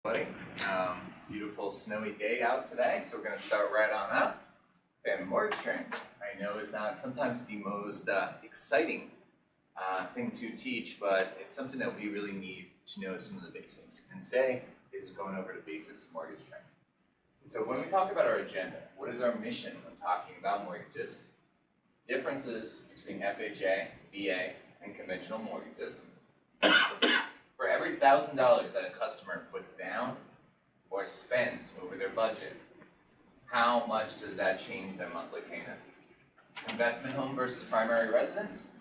Buddy, beautiful snowy day out today, so we're going to start right on up. And mortgage training, I know is not sometimes the most exciting thing to teach, but it's something that we really need to know some of the basics. And today is going over the basics of mortgage training. So when we talk about our agenda, what is our mission when talking about mortgages? Differences between FHA, VA, and conventional mortgages. For every $1,000 that a customer puts down or spends over their budget, how much does that change their monthly payment? Investment home versus primary residence?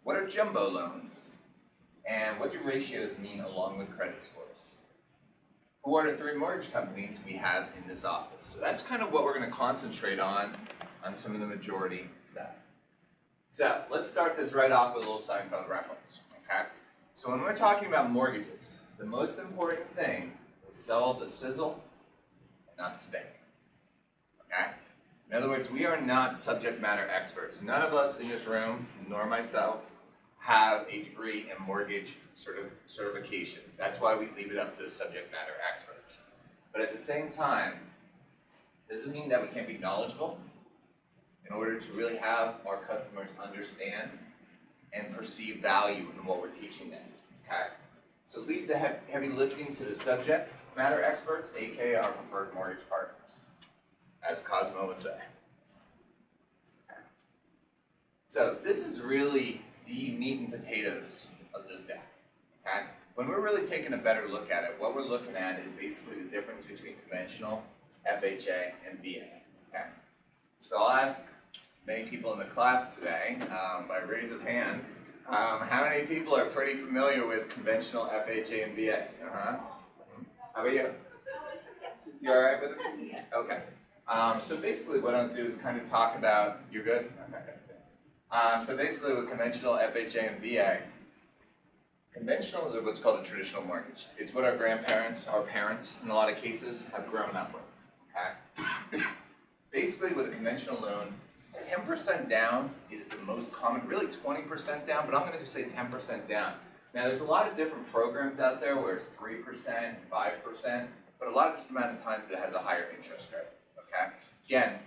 What are jumbo loans? And what do ratios mean along with credit scores? Who are the 3 mortgage companies we have in this office? So that's kind of what we're going to concentrate on some of the majority stuff. So let's start this right off with a little Seinfeld reference, okay? So when we're talking about mortgages, the most important thing is sell the sizzle and not the steak, okay? In other words, we are not subject matter experts. None of us in this room, nor myself, have a degree in mortgage certification. That's why we leave it up to the subject matter experts. But at the same time, it doesn't mean that we can't be knowledgeable in order to really have our customers understand and perceive value in what we're teaching them, okay? So leave the heavy lifting to the subject matter experts, aka our preferred mortgage partners, as Cosmo would say. Okay. So this is really the meat and potatoes of this deck, okay? When we're really taking a better look at it, what we're looking at is basically the difference between conventional, FHA, and VA, okay? So I'll ask many people in the class today, by raise of hands, how many people are pretty familiar with conventional FHA and VA? How about you? You all right with it? Yeah. Okay. So basically what I'll do is kind of talk about, you're good? Okay. So basically with conventional FHA and VA, conventional is what's called a traditional mortgage. It's what our grandparents, our parents in a lot of cases, have grown up with, okay? Basically with a conventional loan, 10% down is the most common, really 20% down, but I'm going to say 10% down. Now there's a lot of different programs out there where it's 3%, 5%, but a lot of the amount of times it has a higher interest rate, okay? Again,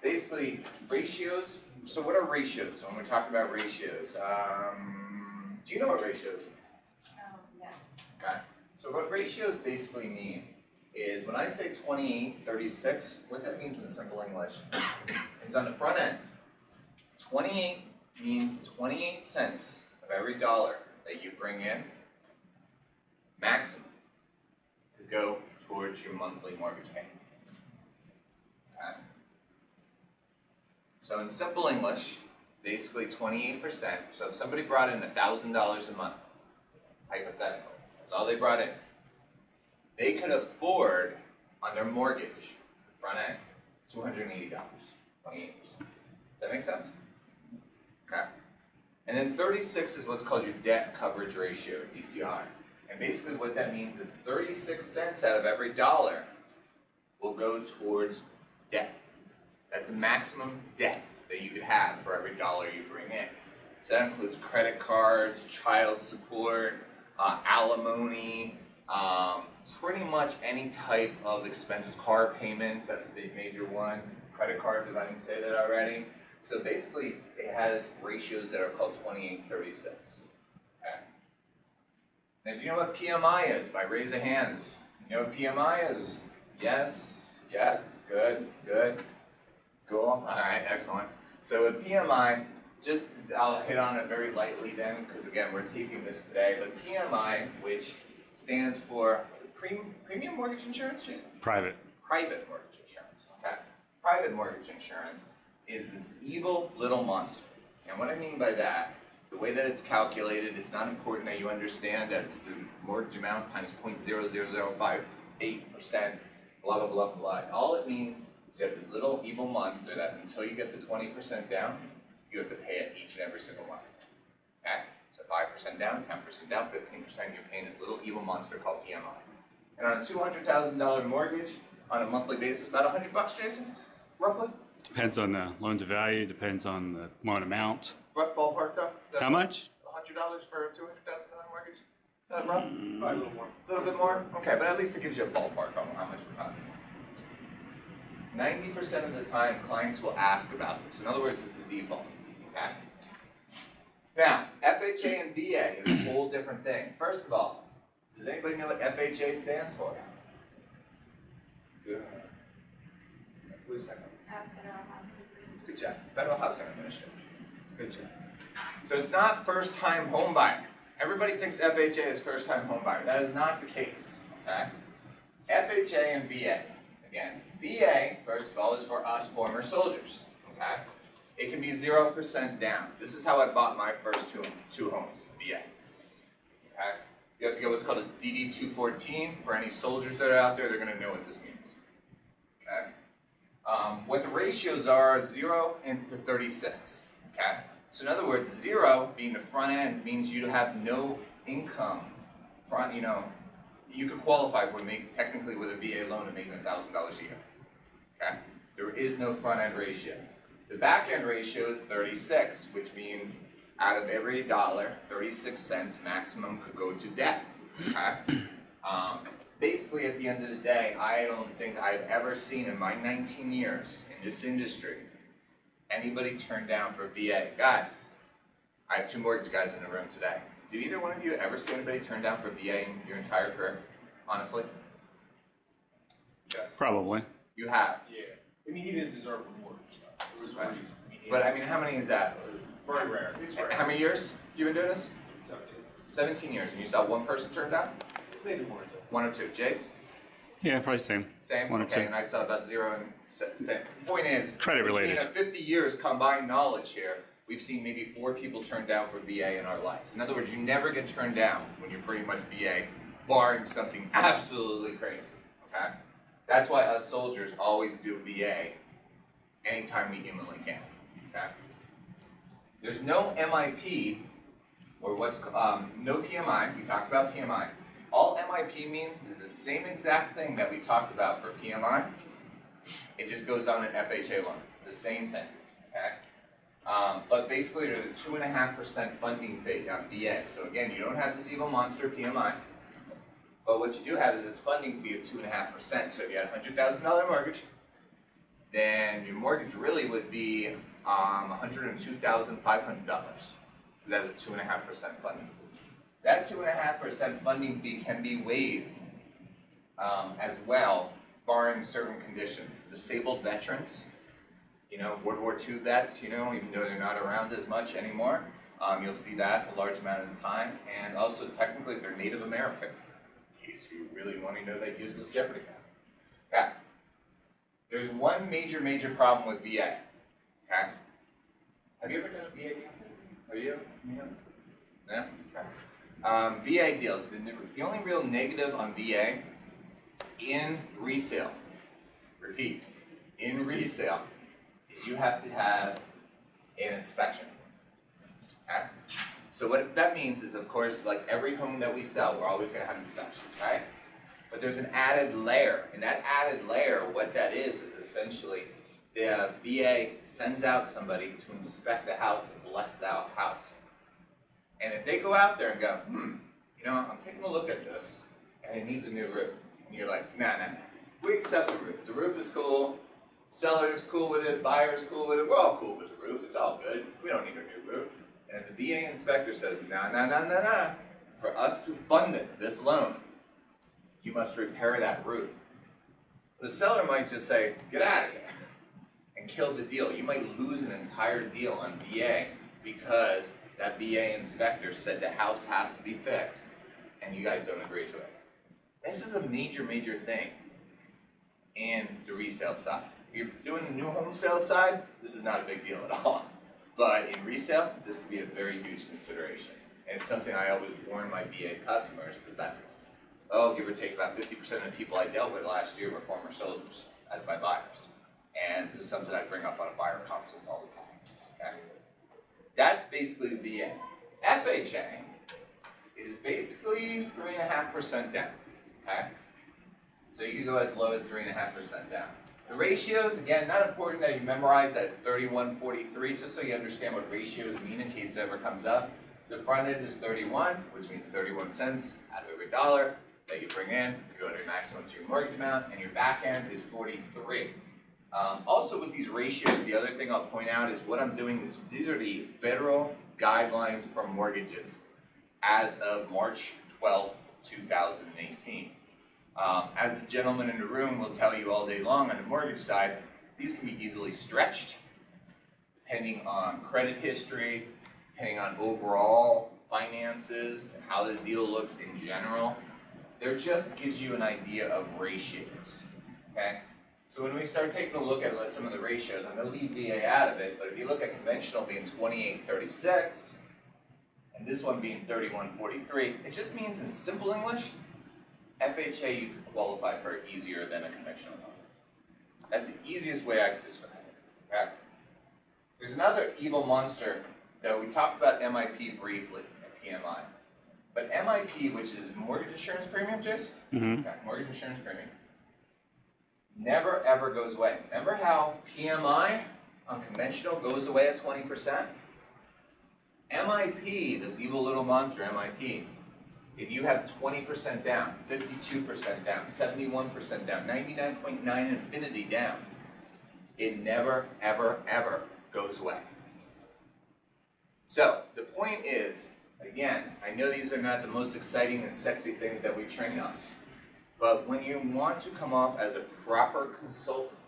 basically ratios, so what are ratios when we're talking about ratios? Do you know what ratios mean? Yeah. Okay, so what ratios basically mean is when I say 28:36, what that means in simple English is on the front end, 28 means 28 cents of every dollar that you bring in, maximum, to go towards your monthly mortgage payment. Okay. So in simple English, basically 28%, so if somebody brought in $1,000 a month, hypothetical, that's all they brought in, they could afford on their mortgage, front end, $280, 28%. Does that make sense? Okay. And then 36 is what's called your debt coverage ratio, DCR. And basically what that means is 36 cents out of every dollar will go towards debt. That's a maximum debt that you could have for every dollar you bring in. So that includes credit cards, child support, alimony, pretty much any type of expenses, car payments, that's a big major one, credit cards, if I didn't say that already. So basically, it has ratios that are called 28:36. Okay. Now, do you know what PMI is? By raise of hands. You know what PMI is? Yes, yes, good, good, cool, all right, excellent. So with PMI, just, I'll hit on it very lightly then, because again, we're taking this today, but PMI, which stands for premium mortgage insurance, Jason? Private. Private mortgage insurance, okay? Private mortgage insurance is this evil little monster. And what I mean by that, the way that it's calculated, it's not important that you understand that it's the mortgage amount times 0.00058%, blah, blah, blah, blah. All it means is you have this little evil monster that until you get to 20% down, you have to pay it each and every single month, okay? So 5% down, 10% down, 15%, you're paying this little evil monster called PMI. And on a $200,000 mortgage, on a monthly basis, about $100, Jason, roughly? Depends on the loan to value, depends on the loan amount. Rough ballpark though? How much? $100 for a $200,000 mortgage? Rough? Probably a little more. A little bit more? Okay, but at least it gives you a ballpark on how much we're talking about. 90% of the time, clients will ask about this. In other words, it's the default. Okay? Now, FHA and VA is a whole different thing. First of all, does anybody know what FHA stands for? Good. Who's that? Good job. Federal Housing Administration. Good job. So it's not first-time home buyer. Everybody thinks FHA is first-time home buyer. That is not the case. Okay? FHA and VA. Again, VA, first of all, is for us former soldiers. Okay? It can be 0% down. This is how I bought my first two homes, VA. Okay? You have to get what's called a DD-214. For any soldiers that are out there, they're going to know what this means. Okay? What the ratios are 0 to 36. Okay? So in other words, 0 being the front end means you have no income. You could qualify for technically with a VA loan of making $1,000 a year. Okay? There is no front end ratio. The back end ratio is 36, which means out of every dollar, 36 cents maximum could go to debt. Okay? Basically, at the end of the day, I don't think I've ever seen in my 19 years in this industry anybody turn down for VA. Guys, I have 2 mortgage guys in the room today. Did either one of you ever see anybody turn down for VA in your entire career? Honestly? Yes. Probably. You have. Yeah. I mean, he didn't deserve a mortgage. There was a reason. But I mean, how many is that? Very rare. It's rare. How many years you been doing this? 17. 17 years. And you saw one person turn down? Maybe more than 1 or 2. Jace? Yeah, probably same. Same? 1 or Okay, 2. and I saw about 0 and same. The point is, Credit related. in 50 years combined knowledge here, we've seen maybe 4 people turn down for VA in our lives. In other words, you never get turned down when you're pretty much VA, barring something absolutely crazy. Okay? That's why us soldiers always do VA anytime we humanly can. Okay? There's no MIP or no PMI. We talked about PMI. All MIP means is the same exact thing that we talked about for PMI. It just goes on an FHA loan. It's the same thing. Okay? But basically, there's a 2.5% funding fee on VA. So again, you don't have this evil monster PMI. But what you do have is this funding fee of 2.5%. So if you had a $100,000 mortgage, then your mortgage really would be $102,500 because that's a 2.5% funding fee. That 2.5% funding fee can be waived as well, barring certain conditions. Disabled veterans, World War II vets, even though they're not around as much anymore, you'll see that a large amount of the time. And also, technically, if they're Native American, in case you really want to know that useless Jeopardy fact. Okay. There's one major problem with VA. Okay. Have you ever done a VA deal? Are you? No? Okay. VA deals. The only real negative on VA in resale, repeat, in resale, is you have to have an inspection. Okay? So what that means is, of course, like every home that we sell, we're always going to have inspections, right? But there's an added layer, and that added layer, what that is essentially the VA sends out somebody to inspect the house, a blessed out house. And if they go out there and go, I'm taking a look at this, and it needs a new roof. And you're like, nah. We accept the roof. The roof is cool. Seller's cool with it. Buyer's cool with it. We're all cool with the roof. It's all good. We don't need a new roof. And if the VA inspector says, nah, for us to fund it, this loan, you must repair that roof. The seller might just say, get out of here, and kill the deal. You might lose an entire deal on VA because that VA inspector said the house has to be fixed, and you guys don't agree to it. This is a major thing in the resale side. If you're doing the new home sale side, this is not a big deal at all. But in resale, this can be a very huge consideration. And it's something I always warn my VA customers, is that, give or take about 50% of the people I dealt with last year were former soldiers as my buyers. And this is something I bring up on a buyer consult all the time. Okay? That's basically VA. FHA is basically 3.5% down. Okay? So you can go as low as 3.5% down. The ratios, again, not important that you memorize that it's 31-43, just so you understand what ratios mean in case it ever comes up. The front end is 31, which means 31 cents out of every dollar that you bring in, you go to your maximum to your mortgage amount, and your back end is 43. Also with these ratios, the other thing I'll point out is what I'm doing is these are the federal guidelines for mortgages as of March 12th, 2018. As the gentleman in the room will tell you all day long on the mortgage side, these can be easily stretched depending on credit history, depending on overall finances, how the deal looks in general. There just gives you an idea of ratios, okay? So when we start taking a look at some of the ratios, I'm going to leave VA out of it, but if you look at conventional being 28.36, and this one being 31.43, it just means in simple English, FHA you can qualify for easier than a conventional loan. That's the easiest way I can describe it, okay? There's another evil monster that we talked about MIP briefly at PMI. But MIP, which is mortgage insurance premium, Jason? Okay, mortgage insurance premium. Never ever goes away. Remember how PMI on conventional goes away at 20%? MIP, this evil little monster, MIP, if you have 20% down, 52% down, 71% down, 99.9 infinity down, it never, ever, ever goes away. So, the point is, again, I know these are not the most exciting and sexy things that we train on, but when you want to come off as a proper consultant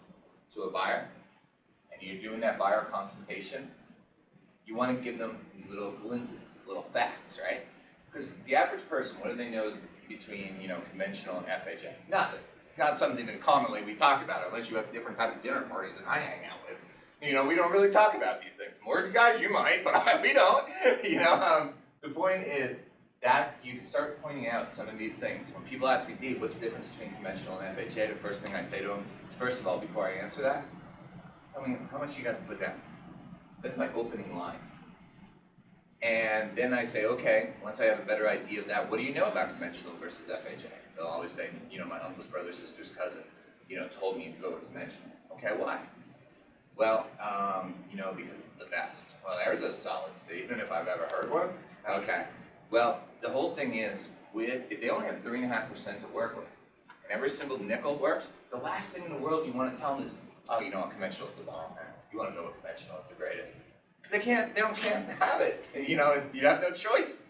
to a buyer, and you're doing that buyer consultation, you want to give them these little glimpses, these little facts, right? Because the average person, what do they know between, conventional and FHA? Nothing. It's not something that commonly we talk about, unless you have different type of dinner parties that I hang out with. We don't really talk about these things. Mortgage guys, you might, but we don't. The point is that you can start pointing out some of these things. When people ask me, Dave, what's the difference between conventional and FHA? The first thing I say to them, first of all, before I answer that, tell me how much you got to put down. That's my opening line. And then I say, okay, once I have a better idea of that, what do you know about conventional versus FHA? They'll always say, my uncle's brother, sister's cousin, told me to go with conventional. Okay, why? Well, because it's the best. Well, there's a solid statement if I've ever heard one. Okay. Well, the whole thing is, if they only have 3.5% to work with, and every single nickel works, the last thing in the world you want to tell them is, oh, conventional is the bomb, man. You want to go with conventional, it's the greatest. Because they can't have it. You have no choice.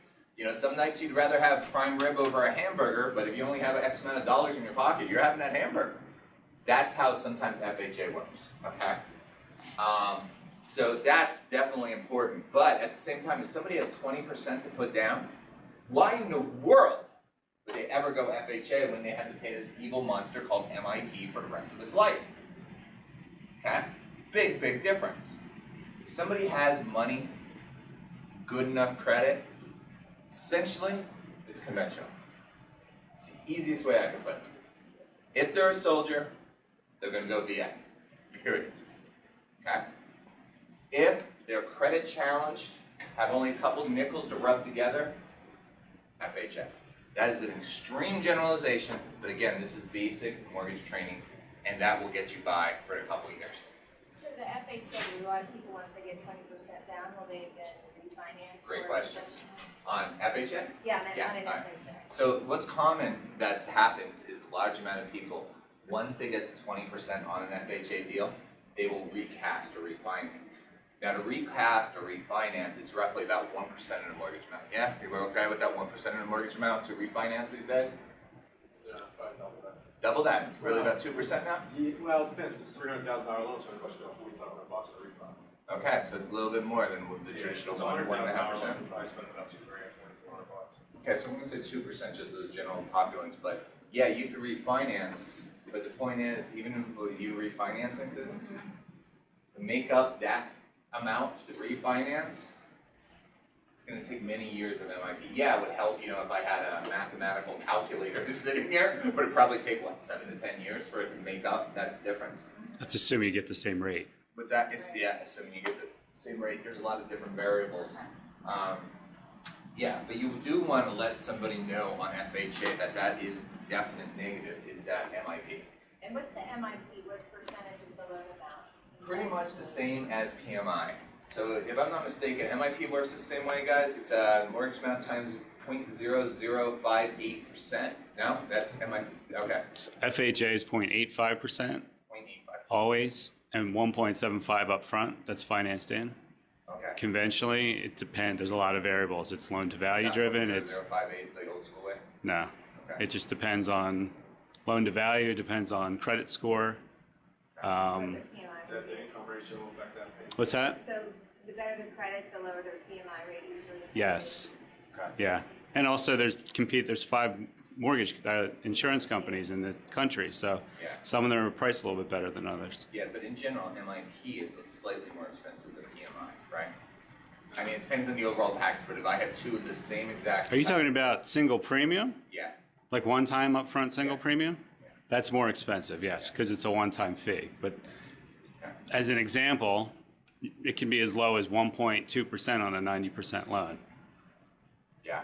Some nights you'd rather have prime rib over a hamburger, but if you only have X amount of dollars in your pocket, you're having that hamburger. That's how sometimes FHA works, okay? So that's definitely important. But at the same time, if somebody has 20% to put down, why in the world would they ever go FHA when they had to pay this evil monster called MIP for the rest of its life? Okay? Big, big difference. If somebody has money, good enough credit, essentially, it's conventional. It's the easiest way I can put it. If they're a soldier, they're going to go VA. Period. Okay? If they're credit challenged, have only a couple nickels to rub together, FHA. That is an extreme generalization, but again, this is basic mortgage training, and that will get you by for a couple years. So the FHA, a lot of people, once they get 20% down, will they then refinance? Great question. On FHA? Yeah, on an Right. FHA. So what's common that happens is a large amount of people, once they get to 20% on an FHA deal, they will recast or refinance. Now to recast or refinance, it's roughly about 1% of the mortgage amount. Yeah, you were okay with that 1% of the mortgage amount to refinance these days? Yeah, probably double that. Double that, it's really about 2% now? Yeah, well, it depends. If it's $300,000 loan, so it costs about $4,500 to refi. Okay, so it's a little bit more than the traditional It's one, $100,000 1.5%. loan, you probably spend about $2,000, $2,400. Okay, so I'm gonna say 2% just as a general populace, but yeah, you could refinance, but the point is, even if you refinancing, Susan, to make up that amount to refinance, it's going to take many years of MIP. Yeah, it would help, if I had a mathematical calculator sitting here, but it'd probably take, 7 to 10 years for it to make up that difference. That's assuming you get the same rate. What's that? Assuming you get the same rate. There's a lot of different variables. Yeah, but you do want to let somebody know on FHA that is definite negative, is that MIP. And what's the MIP? What percentage of the loan amount? Pretty much the same as PMI. So if I'm not mistaken, MIP works the same way, guys. It's mortgage amount times 0.0058%. No, that's MIP. Okay. FHA is 0.85% 0.85. always, and 1.75 up front. That's financed in. Okay. Conventionally, it depends. There's a lot of variables. It's loan to value driven. It's 0.0058, the old school way. no. Okay. It just depends on loan to value. It depends on credit score. Or the PMI. That the income ratio will affect that payment. What's that? So the better the credit, the lower their PMI rate usually is. Yes. Okay. Yeah. And also, there's 5 mortgage insurance companies in the country, so Yeah. some of them are priced a little bit better than others. Yeah, but in general, MIP is slightly more expensive than PMI, right? I mean, it depends on the overall package, but if I had two of the same exact. Are you talking about single premium? Yeah. Like one-time upfront single Yeah. premium? Yeah. That's more expensive, yes, because it's a one-time fee. But Okay. as an example, it can be as low as 1.2% on a 90% loan. Yeah.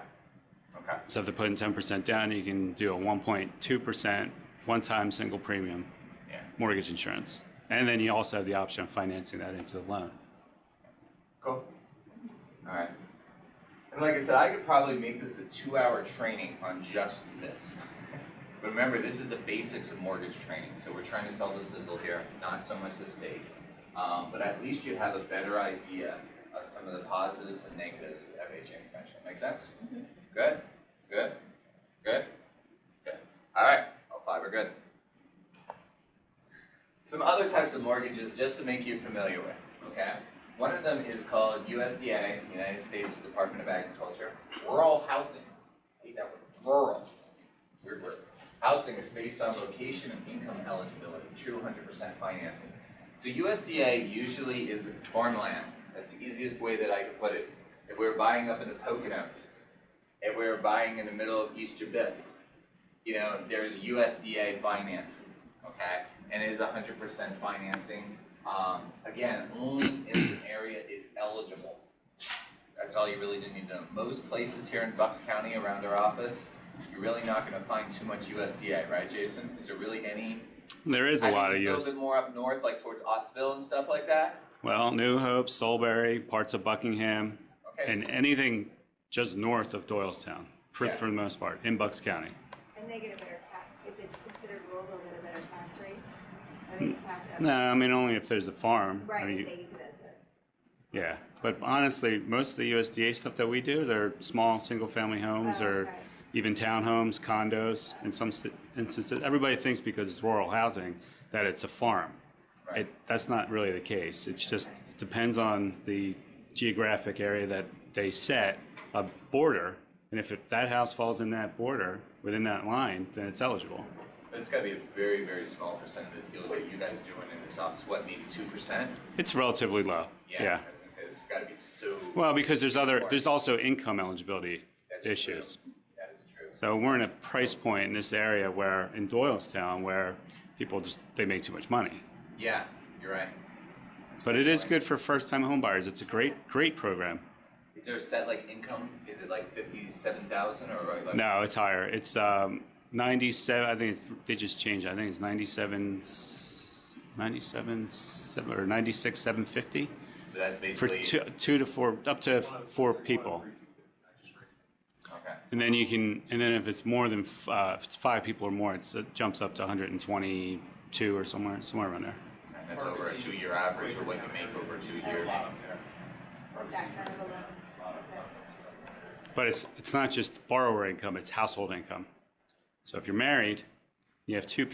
Okay. So if they're putting 10% down, you can do a 1.2% one-time single premium Yeah. mortgage insurance. And then you also have the option of financing that into the loan. Cool. All right. And like I said, I could probably make this a 2-hour training on just this. But remember, this is the basics of mortgage training. So we're trying to sell the sizzle here, not so much the steak. But at least you have a better idea of some of the positives and negatives of FHA and conventional. Make sense? Mhm. Good? Good? Good? Good. All right. All 5 are good. Some other types of mortgages just to make you familiar with, okay? One of them is called USDA, United States Department of Agriculture, rural housing. I hate that word, rural. Weird word. Housing is based on location and income eligibility, true 100% financing. So USDA usually is farmland. That's the easiest way that I could put it. If we were buying up in the Poconos, if we were buying in the middle of East Jabip, you know, there's USDA financing, okay? And it is 100% financing. Again, only if an area is eligible. That's all you really need to know. Most places here in Bucks County around our office, you're really not going to find too much USDA, right, Jason? Is there really any? There is a lot of A US. little bit more up north, like towards Ottsville and stuff like that? Well, New Hope, Solberry, parts of Buckingham, Okay. and anything just north of Doylestown, for Yeah. the most part, in Bucks County. And they get a better tax, if it's considered rural, they'll get a better tax rate. Are they taxed? No, I mean only if there's a farm. Right, I mean, if they use it as a. yeah, but honestly, most of the USDA stuff that we do, they're small single-family homes Oh, or okay. even townhomes, condos. In some instances, everybody thinks because it's rural housing that it's a farm. Right. That's not really the case. It's just it depends on the geographic area that they set a border, and if that house falls in that border within that line, then it's eligible. It's got to be a very, very small percent of the deals that you guys doing in this office. What, maybe 2%? It's relatively low. Yeah. I was gonna say, this has got to be so. Well, because there's also income eligibility That's issues. True. That is true. So we're in a price point in this area where, in Doylestown, where people they make too much money. Yeah, you're right. But it is good for first-time home buyers. It's a great program. Is there a set like income? Is it like 57,000 or like? No, it's higher. It's 97. I think they just changed. I think it's 97, 96,750 So that's for basically. two to four, up to 4 people. Okay. And then then if it's more than if it's 5 people or more, it jumps up to 122 or somewhere around there. And that's over a 2-year average, or what you make over 2 years. That kind of a loan. Okay. But it's not just borrower income; it's household income. So if you're married, you have 2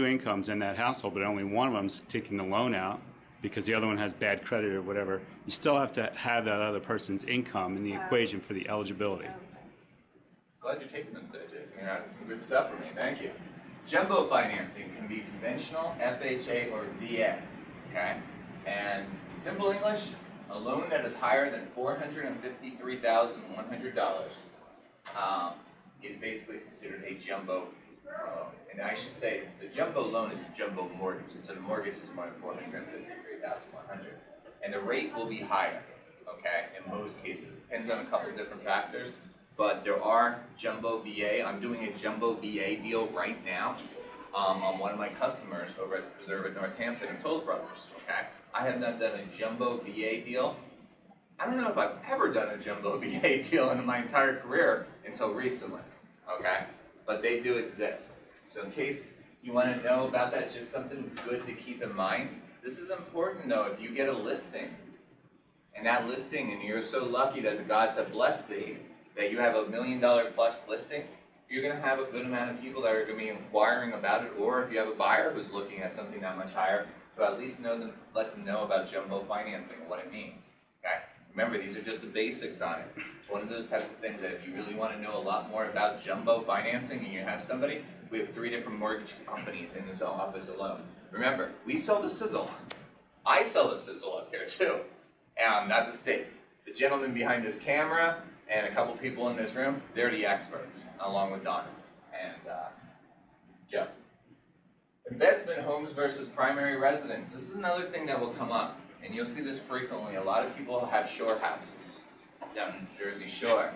incomes in that household, but only one of them's taking the loan out because the other one has bad credit or whatever. You still have to have that other person's income in the equation for the eligibility. Okay. Glad you're taking this today, Jason. You're adding some good stuff for me. Thank you. Jumbo financing can be conventional, FHA, or VA. Okay? And simple English, a loan that is higher than $453,100 is basically considered a jumbo loan. And I should say, the jumbo loan is a jumbo mortgage. So the mortgage is more than $453,100. And the rate will be higher, okay, in most cases. Depends on a couple different factors. But there are jumbo VA. I'm doing a jumbo VA deal right now on one of my customers over at the Preserve at Northampton and Toll Brothers, okay? I have not done a jumbo VA deal. I don't know if I've ever done a jumbo VA deal in my entire career until recently, okay? But they do exist. So in case you want to know about that, just something good to keep in mind. This is important though, if you get a listing, and that listing, and you're so lucky that the gods have blessed thee, that you have $1 million plus listing, you're going to have a good amount of people that are going to be inquiring about it, or if you have a buyer who's looking at something that much higher, to at least let them know about jumbo financing and what it means, okay? Remember, these are just the basics on it. It's one of those types of things that if you really want to know a lot more about jumbo financing and you have somebody, we have 3 different mortgage companies in this office alone. Remember, we sell the sizzle. I sell the sizzle up here too, not the steak. The gentleman behind this camera and a couple people in this room, they're the experts, along with Donna and Joe. Investment homes versus primary residence. This is another thing that will come up, and you'll see this frequently. A lot of people have shore houses down in Jersey Shore,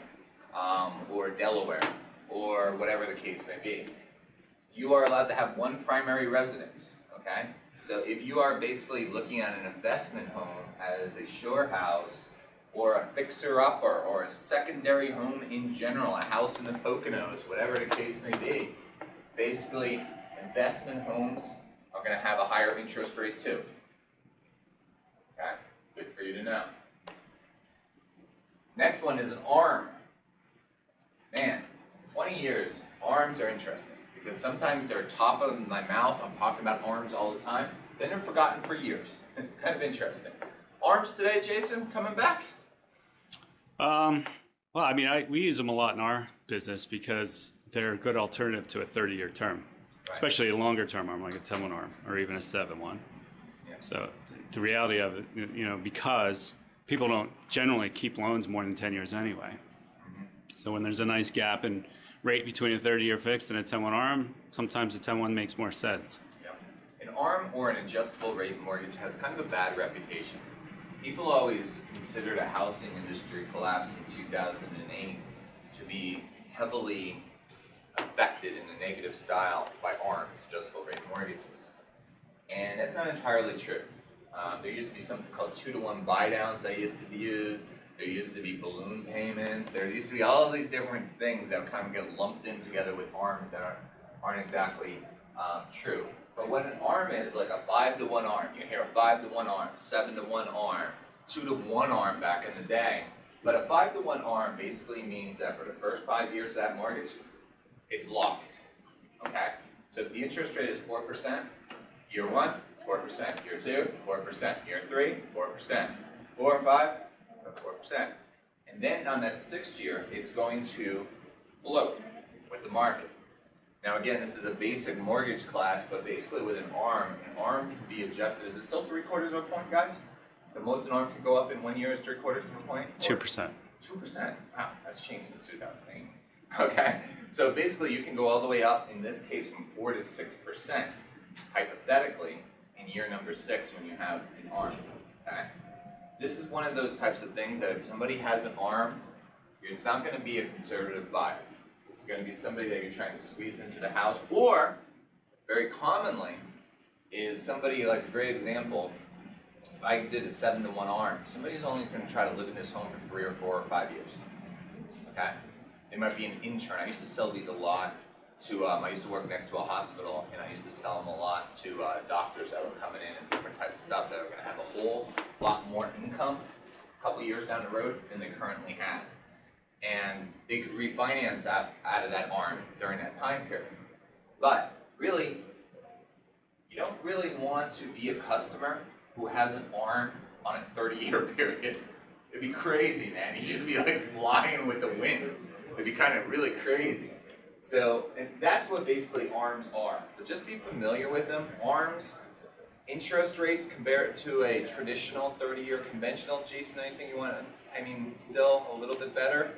or Delaware, or whatever the case may be. You are allowed to have one primary residence, okay? So if you are basically looking at an investment home as a shore house, or a fixer-upper, or a secondary home in general, a house in the Poconos, whatever the case may be, basically investment homes are going to have a higher interest rate too. Okay, good for you to know. Next one is an ARM. Man, 20 years, ARMs are interesting because sometimes they're top of my mouth. I'm talking about ARMs all the time. Then they're forgotten for years. It's kind of interesting. ARMs today, Jason, coming back? Well, I mean, we use them a lot in our business because they're a good alternative to a 30-year term, right. Especially a longer term arm like a 10-1 arm or even a 7-1. Yeah. So the reality of it, you know, because people don't generally keep loans more than 10 years anyway. Mm-hmm. So when there's a nice gap in rate between a 30-year fixed and a 10-1 arm, sometimes a 10-1 makes more sense. Yeah. An ARM or an adjustable rate mortgage has kind of a bad reputation. People always consider the housing industry collapse in 2008 to be heavily affected in a negative style by ARMs, adjustable rate mortgages. And that's not entirely true. There used to be something called 2-to-1 buy downs I used to use. There used to be balloon payments. There used to be all these different things that kind of get lumped in together with ARMs that aren't exactly true. But what an ARM is, like a 5-to-1 arm, you hear a 5-to-1 arm, 7-to-1 arm, 2-to-1 arm back in the day. But a 5-to-1 arm basically means that for the first 5 years of that mortgage, it's locked, okay? So if the interest rate is 4%, year 1, 4%, year 2, 4%, year 3, 4%, 4 and 5, 4%. And then on that 6th year, it's going to float with the market. Now again, this is a basic mortgage class, but basically with an ARM can be adjusted. Is it still 3/4 of a point, guys? The most an ARM can go up in 1 year is 3/4 of a point? 2%. 2%. Wow, that's changed since 2008. Okay, so basically you can go all the way up, in this case, from 4 to 6%, hypothetically, in year number 6 when you have an ARM. Okay? This is one of those types of things that if somebody has an ARM, it's not going to be a conservative buyer. It's going to be somebody that you're trying to squeeze into the house, or very commonly is somebody, like a great example, if I did a 7-to-1 ARM, somebody's only going to try to live in this home for 3 or 4 or 5 years. Okay? They might be an intern. I used to sell these a lot to, I used to work next to a hospital, and I used to sell them a lot to doctors that were coming in and different types of stuff that were going to have a whole lot more income a couple years down the road than they currently had. And they could refinance out of that ARM during that time period. But really, you don't really want to be a customer who has an ARM on a 30-year period. It'd be crazy, man. You'd just be like flying with the wind. It'd be kind of really crazy. So, and that's what basically ARMs are. But just be familiar with them. ARMs, interest rates compared to a traditional 30-year conventional. Jason, anything you want to, I mean, still a little bit better?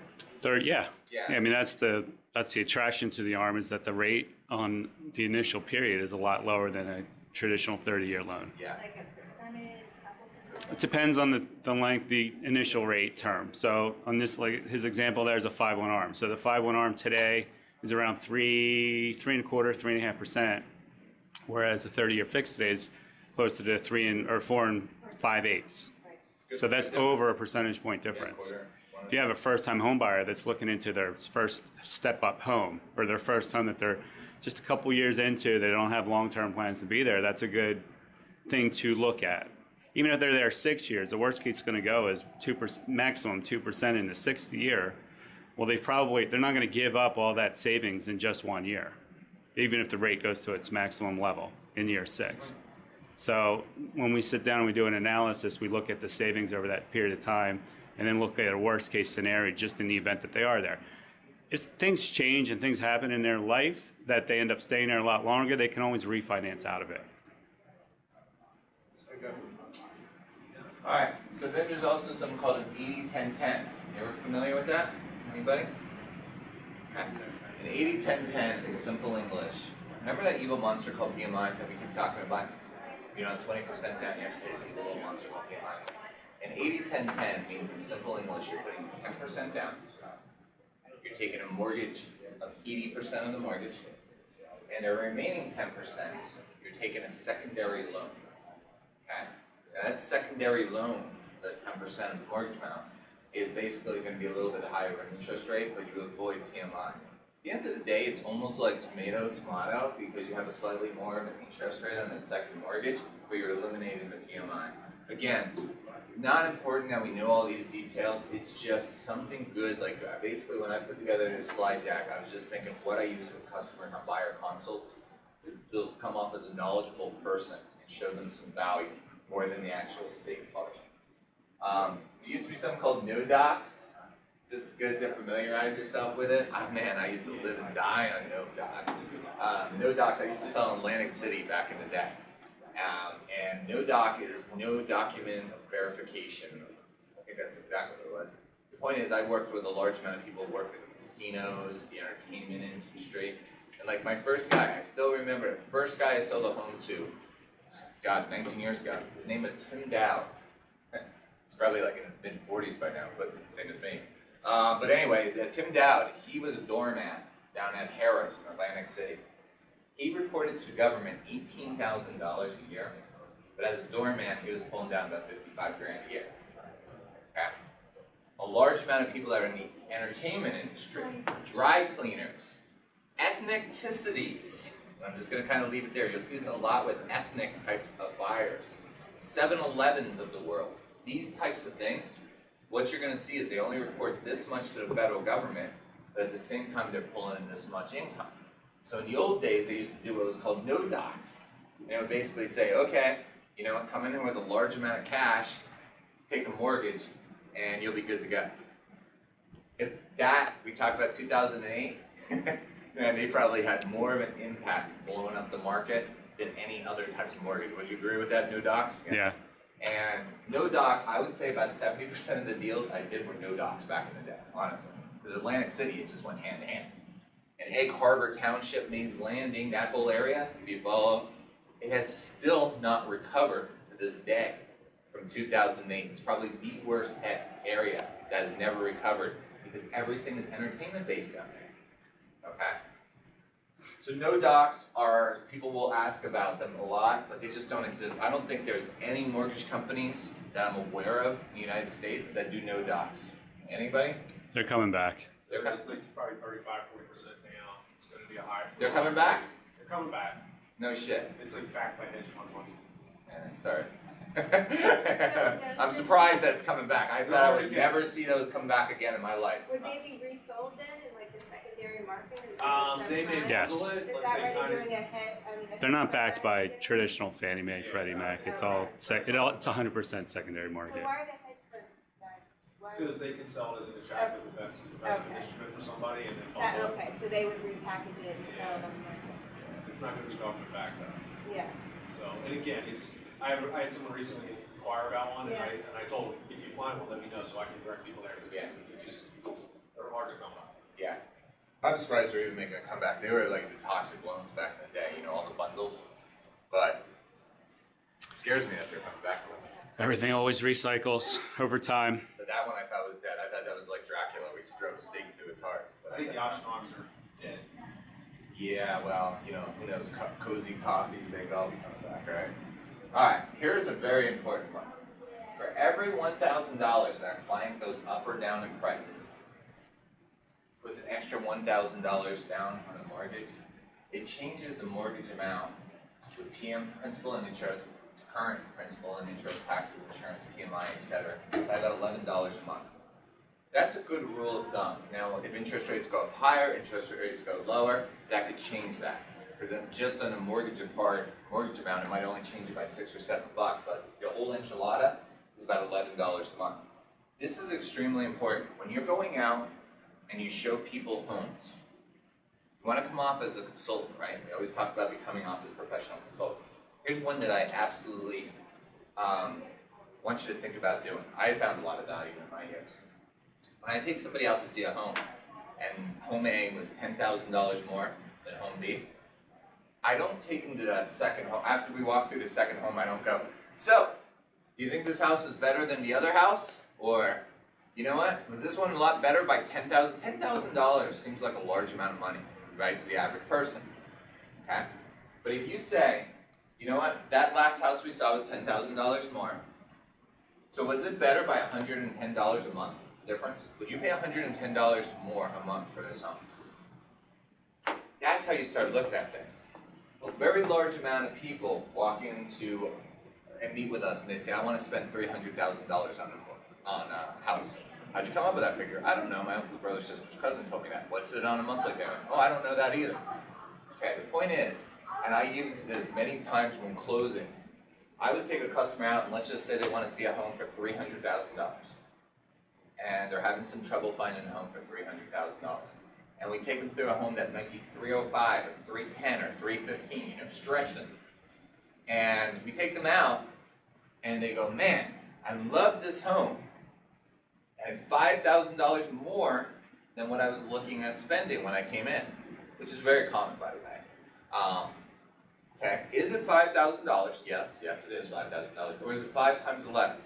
Yeah. I mean, that's the attraction to the ARM, is that the rate on the initial period is a lot lower than a traditional 30-year loan. Yeah. Like a percentage, couple percentage? It depends on the length, the initial rate term. So on this, like his example, there's a 5-1 ARM. So the 5-1 ARM today is around 3.25%, 3.5%, whereas the 30-year fixed today is close to the 4 and 5/8. Right. So that's over a percentage point difference. If you have a first-time home buyer that's looking into their first step-up home, or their first home that they're just a couple years into, they don't have long-term plans to be there, that's a good thing to look at. Even if they're there 6 years, the worst case going to go is 2%, maximum 2% in the 6th year. Well, they're not going to give up all that savings in just 1 year, even if the rate goes to its maximum level in year 6. So when we sit down and we do an analysis, we look at the savings over that period of time and then look at a worst case scenario just in the event that they are there. If things change and things happen in their life that they end up staying there a lot longer, they can always refinance out of it. All right, so then there's also something called an 80-10-10. You ever familiar with that? Anybody? Okay. An 80-10-10 is simple English. Remember that evil monster called PMI that we keep talking about? You know, 20% down, you have to pay this evil little monster called PMI. An 80-10-10 means in simple English, you're putting 10% down. You're taking a mortgage of 80% of the mortgage, and the remaining 10%, you're taking a secondary loan. Okay? Now that secondary loan, the 10% of the mortgage amount, is basically going to be a little bit higher in interest rate, but you avoid PMI. At the end of the day, it's almost like tomato, because you have a slightly more of an interest rate on that second mortgage, but you're eliminating the PMI. Again, not important that we know all these details, it's just something good. Like basically when I put together this slide deck, I was just thinking what I use with customers on buyer consults to come off as a knowledgeable person and show them some value more than the actual state part. There used to be something called no docs. Just good to familiarize yourself with it. Oh man, I used to live and die on no docs. No docs, I used to sell in Atlantic City back in the day. And no doc is no document verification. I think that's exactly what it was. The point is, I worked with a large amount of people who worked in casinos, the entertainment industry. And like my first guy, I still remember, the first guy I sold a home to, God, 19 years ago, his name was Tim Dowd. He's probably like in the mid-40s by now, but same as me. But anyway, Tim Dowd, he was a doorman down at Harris in Atlantic City. He reported to the government $18,000 a year, but as a doorman, he was pulling down about $55 grand a year. Okay? A large amount of people that are in the entertainment industry, dry cleaners, ethnicities. I'm just going to kind of leave it there. You'll see this a lot with ethnic types of buyers. 7-Elevens of the world. These types of things, what you're going to see is they only report this much to the federal government, but at the same time they're pulling in this much income. So in the old days, they used to do what was called no docs. They would basically say, okay, you know, come in here with a large amount of cash, take a mortgage, and you'll be good to go. If that, we talked about 2008, man, they probably had more of an impact blowing up the market than any other types of mortgage. Would you agree with that, no docs? Yeah. And no docs, I would say about 70% of the deals I did were no docs back in the day, honestly. Because Atlantic City, it just went hand in hand. And Egg Harbor Township, Mays Landing, that whole area, if you follow, it has still not recovered to this day from 2008. It's probably the worst area that has never recovered because everything is entertainment based down there. Okay? So no docs are, people will ask about them a lot, but they just don't exist. I don't think there's any mortgage companies that I'm aware of in the United States that do no docs. Anybody? They're coming back. It's probably 35-40% now. It's going to be a high. They're coming back? They're coming back. No shit. It's like backed by hedge fund money. Yeah, sorry. I'm surprised that it's coming back. I thought I would never see those come back again in my life. Would they be resold then in like the secondary market? They may Yes. Is that why they're doing a head? They're not backed by traditional Fannie Mae, Freddie Mac. It's all it's 100% secondary So mortgage. why are the hedge funds back? Why Because they can sell it as an attractive investment instrument for somebody and then bundle it. okay, so they would repackage it and sell it on the market. It's not going to be government backed though. Yeah. So, and again, I had someone recently inquire about one, and I told them, if you find one, let me know so I can direct people there. Because they're hard to come by. Yeah. I'm surprised they're even making a comeback. They were like the toxic loans back in the day, you know, all the bundles. But it scares me that they're coming back with it. Everything always recycles over time. But that one I thought was dead. I thought that was like Dracula. We drove a stake through its heart. But I think the guess option arms are dead. Yeah, well, you know, who knows, cozy coffees, they could all be coming back, right? All right, here's a very important one. For every $1,000 that a client goes up or down in price, puts an extra $1,000 down on a mortgage, it changes the mortgage amount with PM, principal and interest, current principal and interest, taxes, insurance, PMI, etc., by about $11 a month. That's a good rule of thumb. Now, if interest rates go up higher, interest rates go lower, that could change that. Because just on the mortgage amount, it might only change it by $6 or $7, but the whole enchilada is about $11 a month. This is extremely important. When you're going out and you show people homes, you want to come off as a consultant, right? We always talk about becoming off as a professional consultant. Here's one that I absolutely want you to think about doing. I have found a lot of value in my years. When I take somebody out to see a home, and home A was $10,000 more than home B, I don't take them to that second home. After we walk through the second home, I don't go, so, do you think this house is better than the other house? Or, you know what, was this one a lot better by $10,000? $10,000 seems like a large amount of money, right, to the average person, okay? But if you say, you know what, that last house we saw was $10,000 more, so was it better by $110 a month difference? Would you pay $110 more a month for this home? That's how you start looking at things. A very large amount of people walk into and meet with us and they say, I want to spend $300,000 on a house. How'd you come up with that figure? I don't know, my uncle, brother, sister's cousin told me that. What's it on a monthly payment? Oh, I don't know that either. Okay, the point is, and I use this many times when closing, I would take a customer out and let's just say they want to see a home for $300,000. And they're having some trouble finding a home for $300,000. And we take them through a home that might be 305 or 310 or 315, you know, stretch them. And we take them out and they go, man, I love this home. And it's $5,000 more than what I was looking at spending when I came in, which is very common, by the way. Okay, is it $5,000? Yes, it is $5,000. Or is it 5 times 11?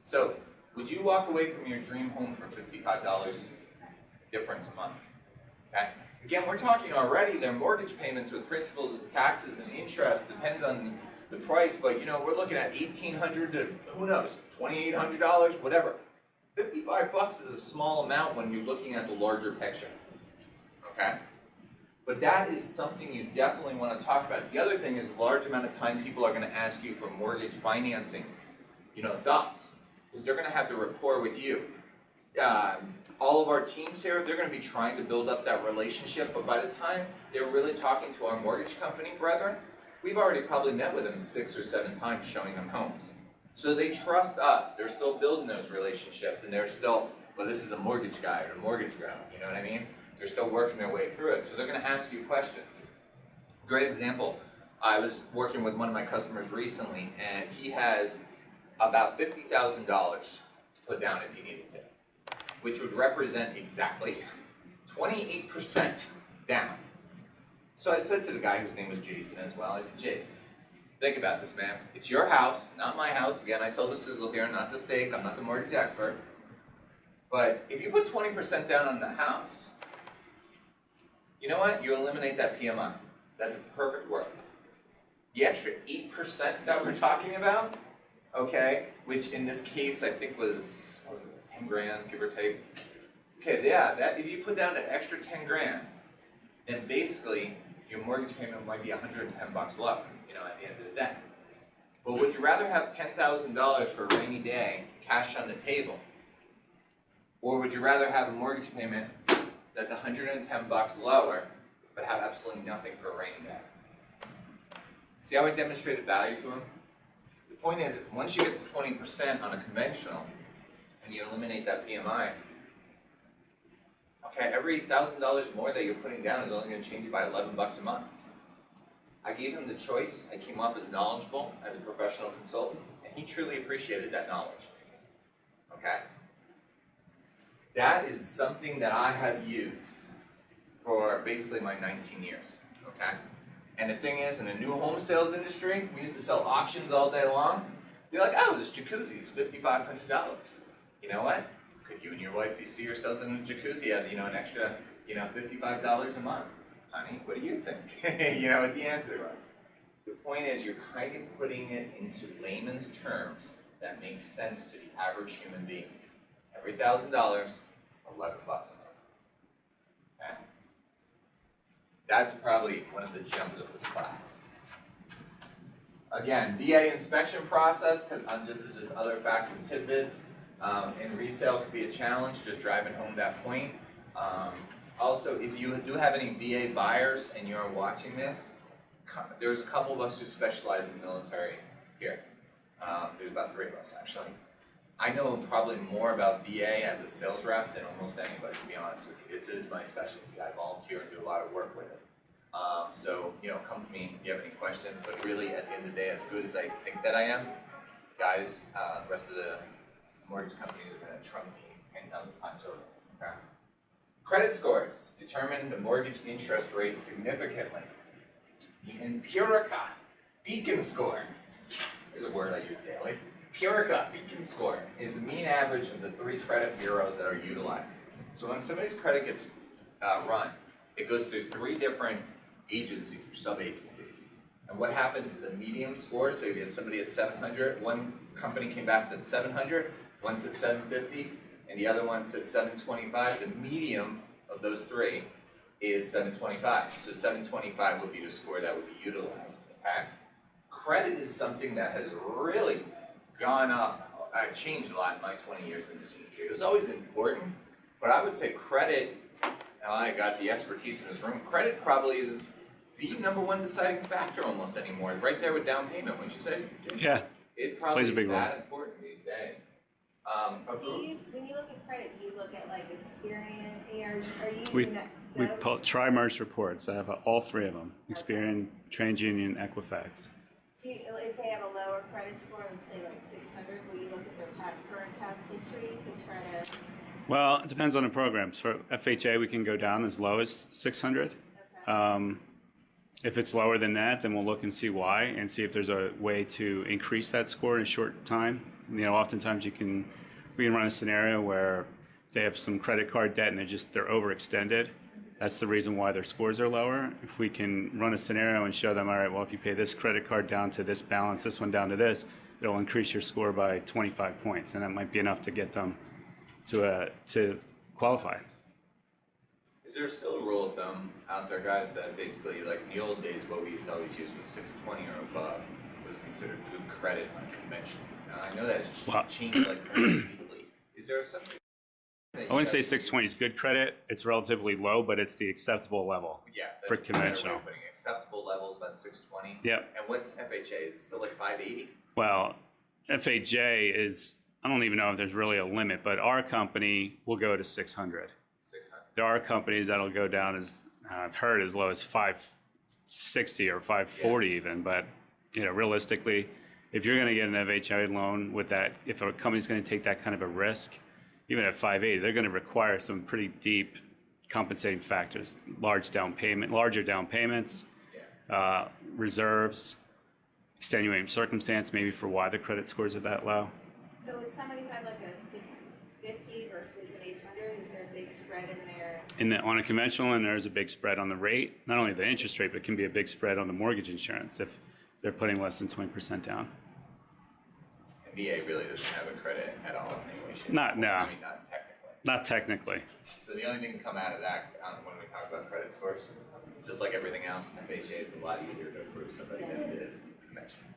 So, would you walk away from your dream home for $55 difference a month? Okay. Again, we're talking already their mortgage payments with principal, taxes, and interest depends on the price, but you know we're looking at $1,800 to who knows, $2,800, whatever. $55 is a small amount when you're looking at the larger picture. Okay. But that is something you definitely want to talk about. The other thing is a large amount of time people are going to ask you for mortgage financing. You know, thoughts. Because they're going to have to rapport with you. All of our teams here, they're going to be trying to build up that relationship, but by the time they're really talking to our mortgage company brethren, we've already probably met with them 6 or 7 times showing them homes. So they trust us. They're still building those relationships, and they're still, well, this is the mortgage guy or the mortgage girl, you know what I mean? They're still working their way through it. So they're going to ask you questions. Great example. I was working with one of my customers recently, and he has about $50,000 to put down if he needed to, which would represent exactly 28% down. So I said to the guy whose name was Jason as well, I said, Jace, think about this, man. It's your house, not my house. Again, I sell the sizzle here, not the steak. I'm not the mortgage expert. But if you put 20% down on the house, you know what? You eliminate that PMI. That's a perfect word. The extra 8% that we're talking about, okay, which in this case I think was, what was it, 10 grand, give or take. Okay, yeah, that if you put down that extra 10 grand, then basically your mortgage payment might be $110 lower, you know, at the end of the day. But would you rather have $10,000 for a rainy day, cash on the table, or would you rather have a mortgage payment that's $110 lower, but have absolutely nothing for a rainy day? See how I demonstrated value to him? The point is, once you get 20% on a conventional, and you eliminate that PMI, okay, every $1,000 more that you're putting down is only going to change you by $11 a month. I gave him the choice. I came off as knowledgeable as a professional consultant, and he truly appreciated that knowledge. Okay? That is something that I have used for basically my 19 years. Okay? And the thing is, in the new home sales industry, we used to sell auctions all day long. You're like, oh, this jacuzzi is $5,500. You know what? Could you and your wife, you see yourselves in a jacuzzi at, you know, an extra, you know, $55 a month? Honey, what do you think? You know what the answer was. The point is, you're kind of putting it into layman's terms that makes sense to the average human being. Every $1,000, $11 a month. Okay? That's probably one of the gems of this class. Again, VA inspection process, just other facts and tidbits. And resale could be a challenge, just driving home that point. Also, if you do have any VA buyers and you're watching this, there's a couple of us who specialize in military here. There's about 3 of us actually. I know probably more about VA as a sales rep than almost anybody, to be honest with you. It is my specialty. I volunteer and do a lot of work with it. So, come to me if you have any questions, but really at the end of the day, as good as I think that I am, guys, the rest of the mortgage companies are going to trump me 10,000 times over. Okay? Credit scores determine the mortgage interest rate significantly. The Empirica Beacon score, here's a word I use daily. Empirica Beacon score is the mean average of the 3 credit bureaus that are utilized. So when somebody's credit gets run, it goes through 3 different agencies, or sub-agencies. And what happens is the medium score, so if you had somebody at 700, one company came back and said 700, one said 750, and the other one said 725. The medium of those 3 is 725. So 725 would be the score that would be utilized. Okay? Credit is something that has really gone up, changed a lot in my 20 years in this industry. It was always important, but I would say credit, now I got the expertise in this room, credit probably is the #1 deciding factor almost anymore, right there with down payment, wouldn't you say? Yeah, it probably plays a big is role. that important these days. When you look at credit, do you look at like Experian, are you We using that? we Go? tri-merged reports. I have all 3 of them: Experian, TransUnion, Equifax. If they have a lower credit score, let's say like 600, will you look at their current past history to try to? Well, it depends on the programs. For FHA, we can go down as low as 600. Okay. If it's lower than that, then we'll look and see why, and see if there's a way to increase that score in a short time. Oftentimes we can run a scenario where they have some credit card debt and they're overextended. That's the reason why their scores are lower. If we can run a scenario and show them, all right, well, if you pay this credit card down to this balance, this one down to this, it'll increase your score by 25 points, and that might be enough to get them to qualify. Is there still a rule of thumb out there, guys, that basically, like in the old days, what we used to always use was 620 or above was considered good credit unconventional? Now, I know that has changed like immediately. Is there something? I wouldn't say 620 is good credit. It's relatively low, but it's the acceptable level. Yeah, that's for a better way conventional. of putting it. Acceptable levels about 620. Yep. And what's FHA? Is it still like 580? Well, FHA is, I don't even know if there's really a limit, but our company will go to 600. 600. There are companies that'll go down as, I've heard, as low as 560 or 540 even, but realistically, if you're going to get an FHA loan with that, if a company's going to take that kind of a risk, even at 580, they're going to require some pretty deep compensating factors, larger down payments, reserves, extenuating circumstance maybe for why the credit scores are that low. So would somebody have like a 650 versus an 800? Is there a big spread in there? On a conventional loan, there's a big spread on the rate, not only the interest rate, but it can be a big spread on the mortgage insurance if they're putting less than 20% down. And VA really doesn't have a credit at all in any way, shape, Not or form. I mean, not technically. Not technically. So the only thing to come out of that, when we talk about credit scores, just like everything else, FHA is a lot easier to approve somebody than it is conventional.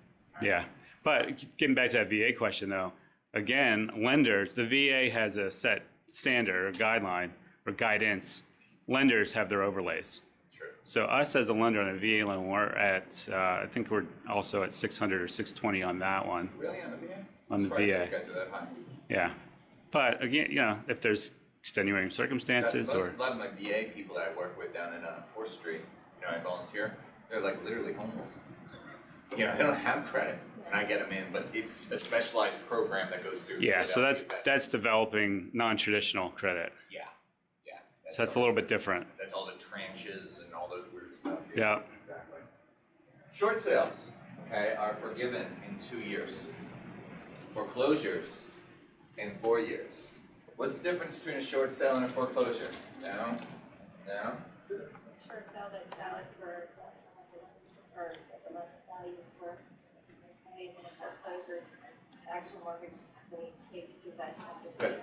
Yeah, but getting back to that VA question though, again, lenders, the VA has a set standard or guideline or guidance. Lenders have their overlays. True. So us as a lender on a VA loan, we're at, I think we're also at 600 or 620 on that one. Really, on the VA? On the VA. You guys are that high. Yeah, but again, if there's extenuating circumstances A or lot of my VA people that I work with down in 4th Street, I volunteer, they're like literally homeless. They don't have credit, and I get them in, but it's a specialized program that goes through. yeah, so that's developing non-traditional credit. Yeah. So that's a little bit different. That's all the tranches and all those weird stuff. Yeah. Exactly. Short sales, are forgiven in 2 years. Foreclosures in 4 years. What's the difference between a short sale and a foreclosure? No? Short sale, they sell it for less than what the loan value is worth. And then a foreclosure, actual mortgage company takes possession of the Good. deed.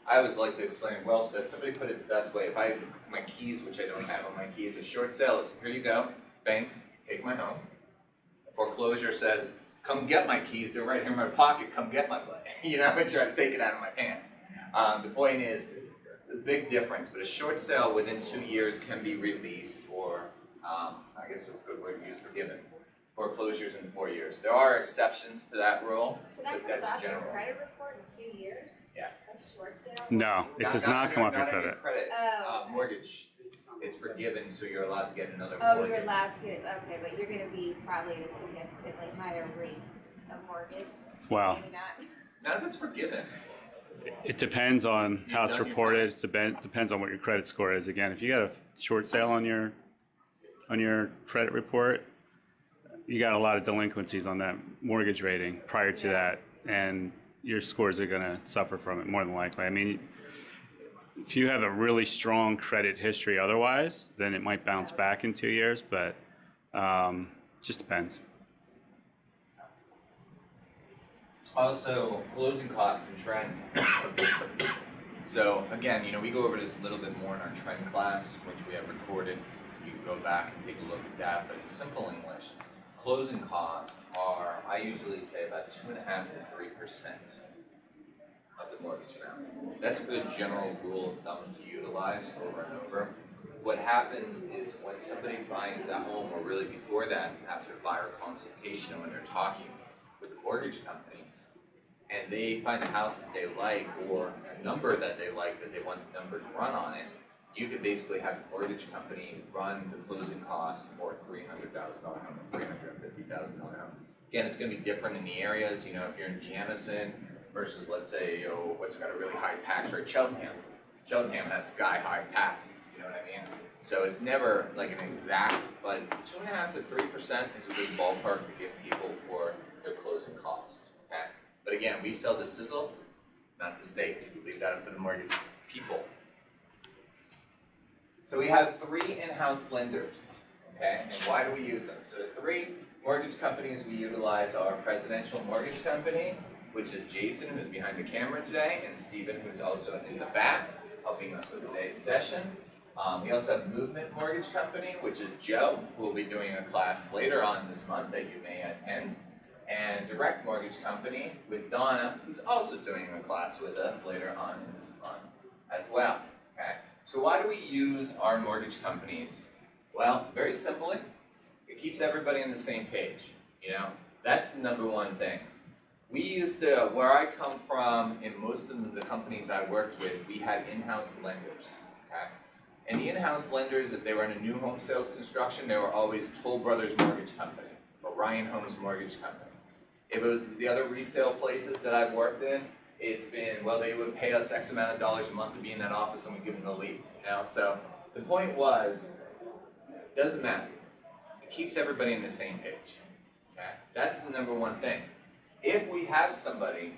I always like to explain it well said. Somebody put it the best way. If I have my keys, which I don't have on my keys, a short sale is here you go, bank, take my home. A foreclosure says, come get my keys, they're right here in my pocket, come get my money. You know, I try to take it out of my pants. The point is, the big difference, but a short sale within 2 years can be released, or I guess a good word to use, forgiven. Foreclosures in 4 years. There are exceptions to that rule, So that but comes that's off your general. credit report in 2 years? Yeah. A short sale? No, it does not come off your Not credit. credit. Oh. Mortgage, it's forgiven, so you're allowed to get another Oh, mortgage. you're allowed to get it, okay, but you're gonna be probably at a significantly higher rate of mortgage, Well, maybe not. Not if it's forgiven. it depends on how it's done your reported. It depends on what your credit score is. Again, if you got a short sale on your credit report, you got a lot of delinquencies on that mortgage rating prior to Yeah. that, and your scores are going to suffer from it more than likely. I mean, if you have a really strong credit history otherwise, then it might bounce back in 2 years, but just depends. Also, closing costs and trend. So again, we go over this a little bit more in our trend class, which we have recorded. You can go back and take a look at that, but in simple English, closing costs are, I usually say, about 2.5% to 3% of the mortgage amount. That's a good general rule of thumb to utilize over and over. What happens is when somebody finds a home, or really before that, after buyer consultation, when they're talking with the mortgage companies, and they find a house that they like, or a number that they like, that they want the numbers run on it, you can basically have the mortgage company run the closing cost for $300,000 home, $350,000 home. Again, it's going to be different in the areas. If you're in Jamison versus, let's say, what's got a really high tax rate, Cheltenham. Cheltenham has sky-high taxes. You know what I mean? So it's never like an exact, but 2.5% to 3% is a good ballpark to give people for their closing cost. Okay. But again, we sell the sizzle, not the steak. We leave that up to the mortgage people. So we have 3 in-house lenders, okay? And why do we use them? So the 3 mortgage companies we utilize are Presidential Mortgage Company, which is Jason, who's behind the camera today, and Stephen, who's also in the back, helping us with today's session. We also have Movement Mortgage Company, which is Joe, who will be doing a class later on this month that you may attend. And Direct Mortgage Company with Donna, who's also doing a class with us later on in this month as well, okay? So why do we use our mortgage companies? Well, very simply, it keeps everybody on the same page, That's the number one thing. We used to, where I come from, in most of the companies I worked with, we had in-house lenders, okay? And the in-house lenders, if they were in a new home sales construction, they were always Toll Brothers Mortgage Company or Ryan Homes Mortgage Company. If it was the other resale places that I've worked in, it's been, well, they would pay us X amount of dollars a month to be in that office and we give them the leads, So the point was, it doesn't matter. It keeps everybody on the same page, okay? That's the number one thing. If we have somebody,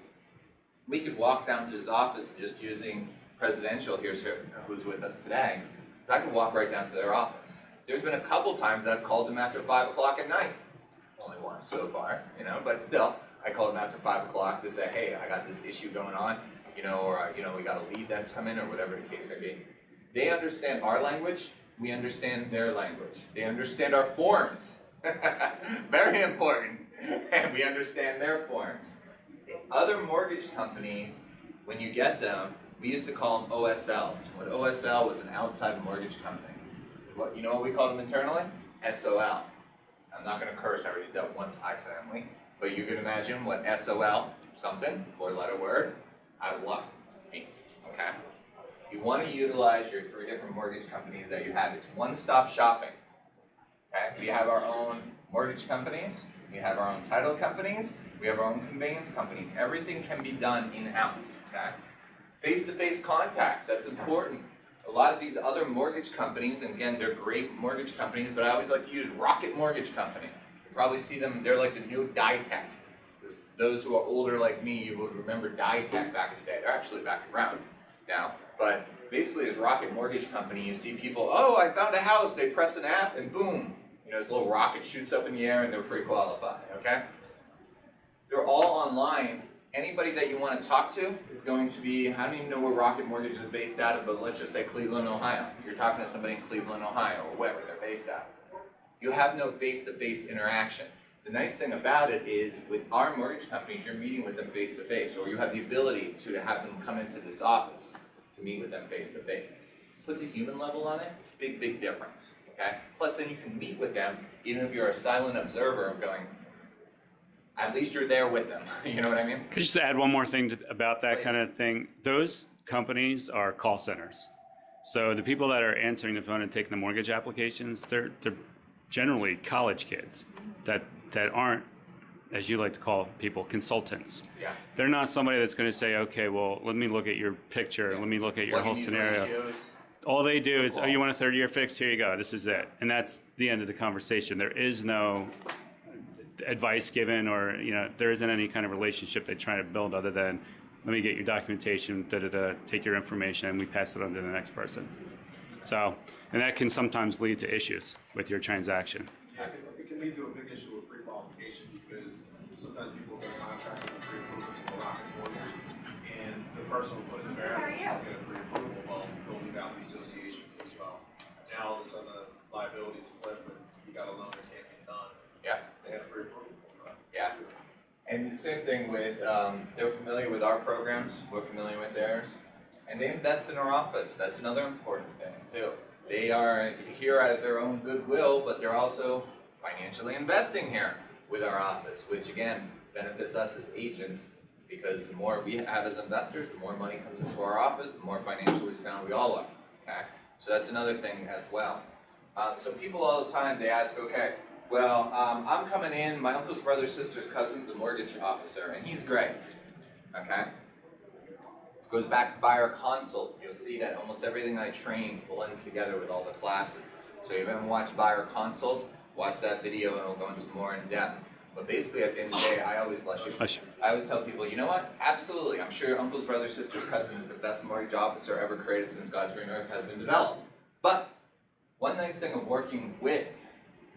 we could walk down to his office and just using Presidential, who's with us today, so I could walk right down to their office. There's been a couple times I've called them after 5 o'clock at night. Only once so far, but still, I called them after 5 o'clock to say, hey, I got this issue going on, or, we got a lead that's come in, or whatever the case may be. They understand our language, we understand their language. They understand our forms. Very important. And we understand their forms. Other mortgage companies, when you get them, we used to call them OSLs. What OSL was an outside mortgage company. What we called them internally? SOL. I'm not going to curse, I already did that once accidentally. But you can imagine what SOL, something, 4-letter word, out of luck means, okay? You want to utilize your 3 different mortgage companies that you have. It's one-stop shopping, okay? We have our own mortgage companies, we have our own title companies, we have our own conveyance companies. Everything can be done in-house, okay? Face-to-face contacts, that's important. A lot of these other mortgage companies, and again, they're great mortgage companies, but I always like to use Rocket Mortgage Company. You probably see them, they're like the new Ditech. Those who are older like me, you would remember Ditech back in the day. They're actually back around now. But basically, as Rocket Mortgage Company, you see people, oh, I found a house, they press an app, and boom, this little rocket shoots up in the air and they're pre-qualified, okay? They're all online, Anybody that you want to talk to is going to be, I don't even know where Rocket Mortgage is based out of, but let's just say Cleveland, Ohio. You're talking to somebody in Cleveland, Ohio, or wherever they're based out. You have no face-to-face interaction. The nice thing about it is with our mortgage companies, you're meeting with them face-to-face, or you have the ability to have them come into this office to meet with them face-to-face. Puts a human level on it, big, big difference, okay? Plus then you can meet with them, even if you're a silent observer of going, at least you're there with them, you know what I mean? Could you just add one more thing about that Please. kind of thing? Those companies are call centers. So the people that are answering the phone and taking the mortgage applications, they're generally college kids that aren't, as you like to call people, consultants. Yeah. They're not somebody that's going to say, okay, well, let me look at your picture, Yeah. let me look at your Plug in whole these scenario. ratios. All they do is, Call. oh, you want a 30-year fix? Here you go. This is it. And that's the end of the conversation. There is no advice given, or there isn't any kind of relationship they try to build other than, let me get your documentation, take your information, and we pass it on to the next person. So, and that can sometimes lead to issues with your transaction. Yeah, it can lead to a big issue with pre-qualification because sometimes people get a contract with a pre-approved from a Rocket Mortgage, and the person will put in the variables to get a pre-approval, well, they'll leave out the association as well. Now all of a sudden the liabilities flip and you got a loan that can't get done. Yeah. They had a pre-approval for that. Yeah. And the same thing with, they're familiar with our programs, we're familiar with theirs, and they invest in our office. That's another important thing too. They are here out of their own goodwill, but they're also financially investing here with our office, which again benefits us as agents because the more we have as investors, the more money comes into our office, the more financially sound we all are. Okay, so that's another thing as well. So people all the time they ask, okay, well, I'm coming in, my uncle's brother, sister's cousin's a mortgage officer, and he's great. Okay. Goes back to buyer consult. You'll see that almost everything I train blends together with all the classes. So you haven't watched buyer consult, watch that video and we'll go into more in depth. But basically at the end of the day, I always I always tell people, you know what? Absolutely, I'm sure your uncle's brother, sister's cousin is the best mortgage officer ever created since God's green earth has been developed. But one nice thing of working with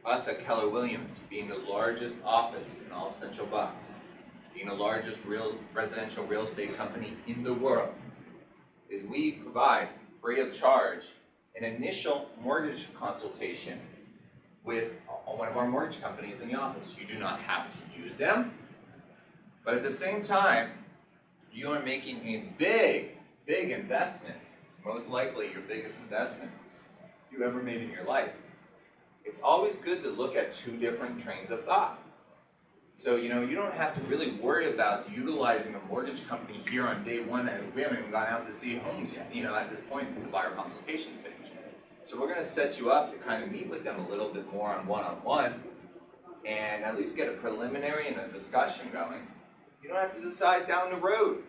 us at Keller Williams, being the largest office in all of Central Bucks, being the largest residential real estate company in the world, is we provide free of charge an initial mortgage consultation with one of our mortgage companies in the office. You do not have to use them, but at the same time, you are making a big, big investment, most likely your biggest investment you ever made in your life. It's always good to look at two different trains of thought. So, you don't have to really worry about utilizing a mortgage company here on day one, and we haven't even gone out to see homes yet, at this point in the buyer consultation stage. So we're going to set you up to kind of meet with them a little bit more on one-on-one, and at least get a preliminary and a discussion going. You don't have to decide down the road,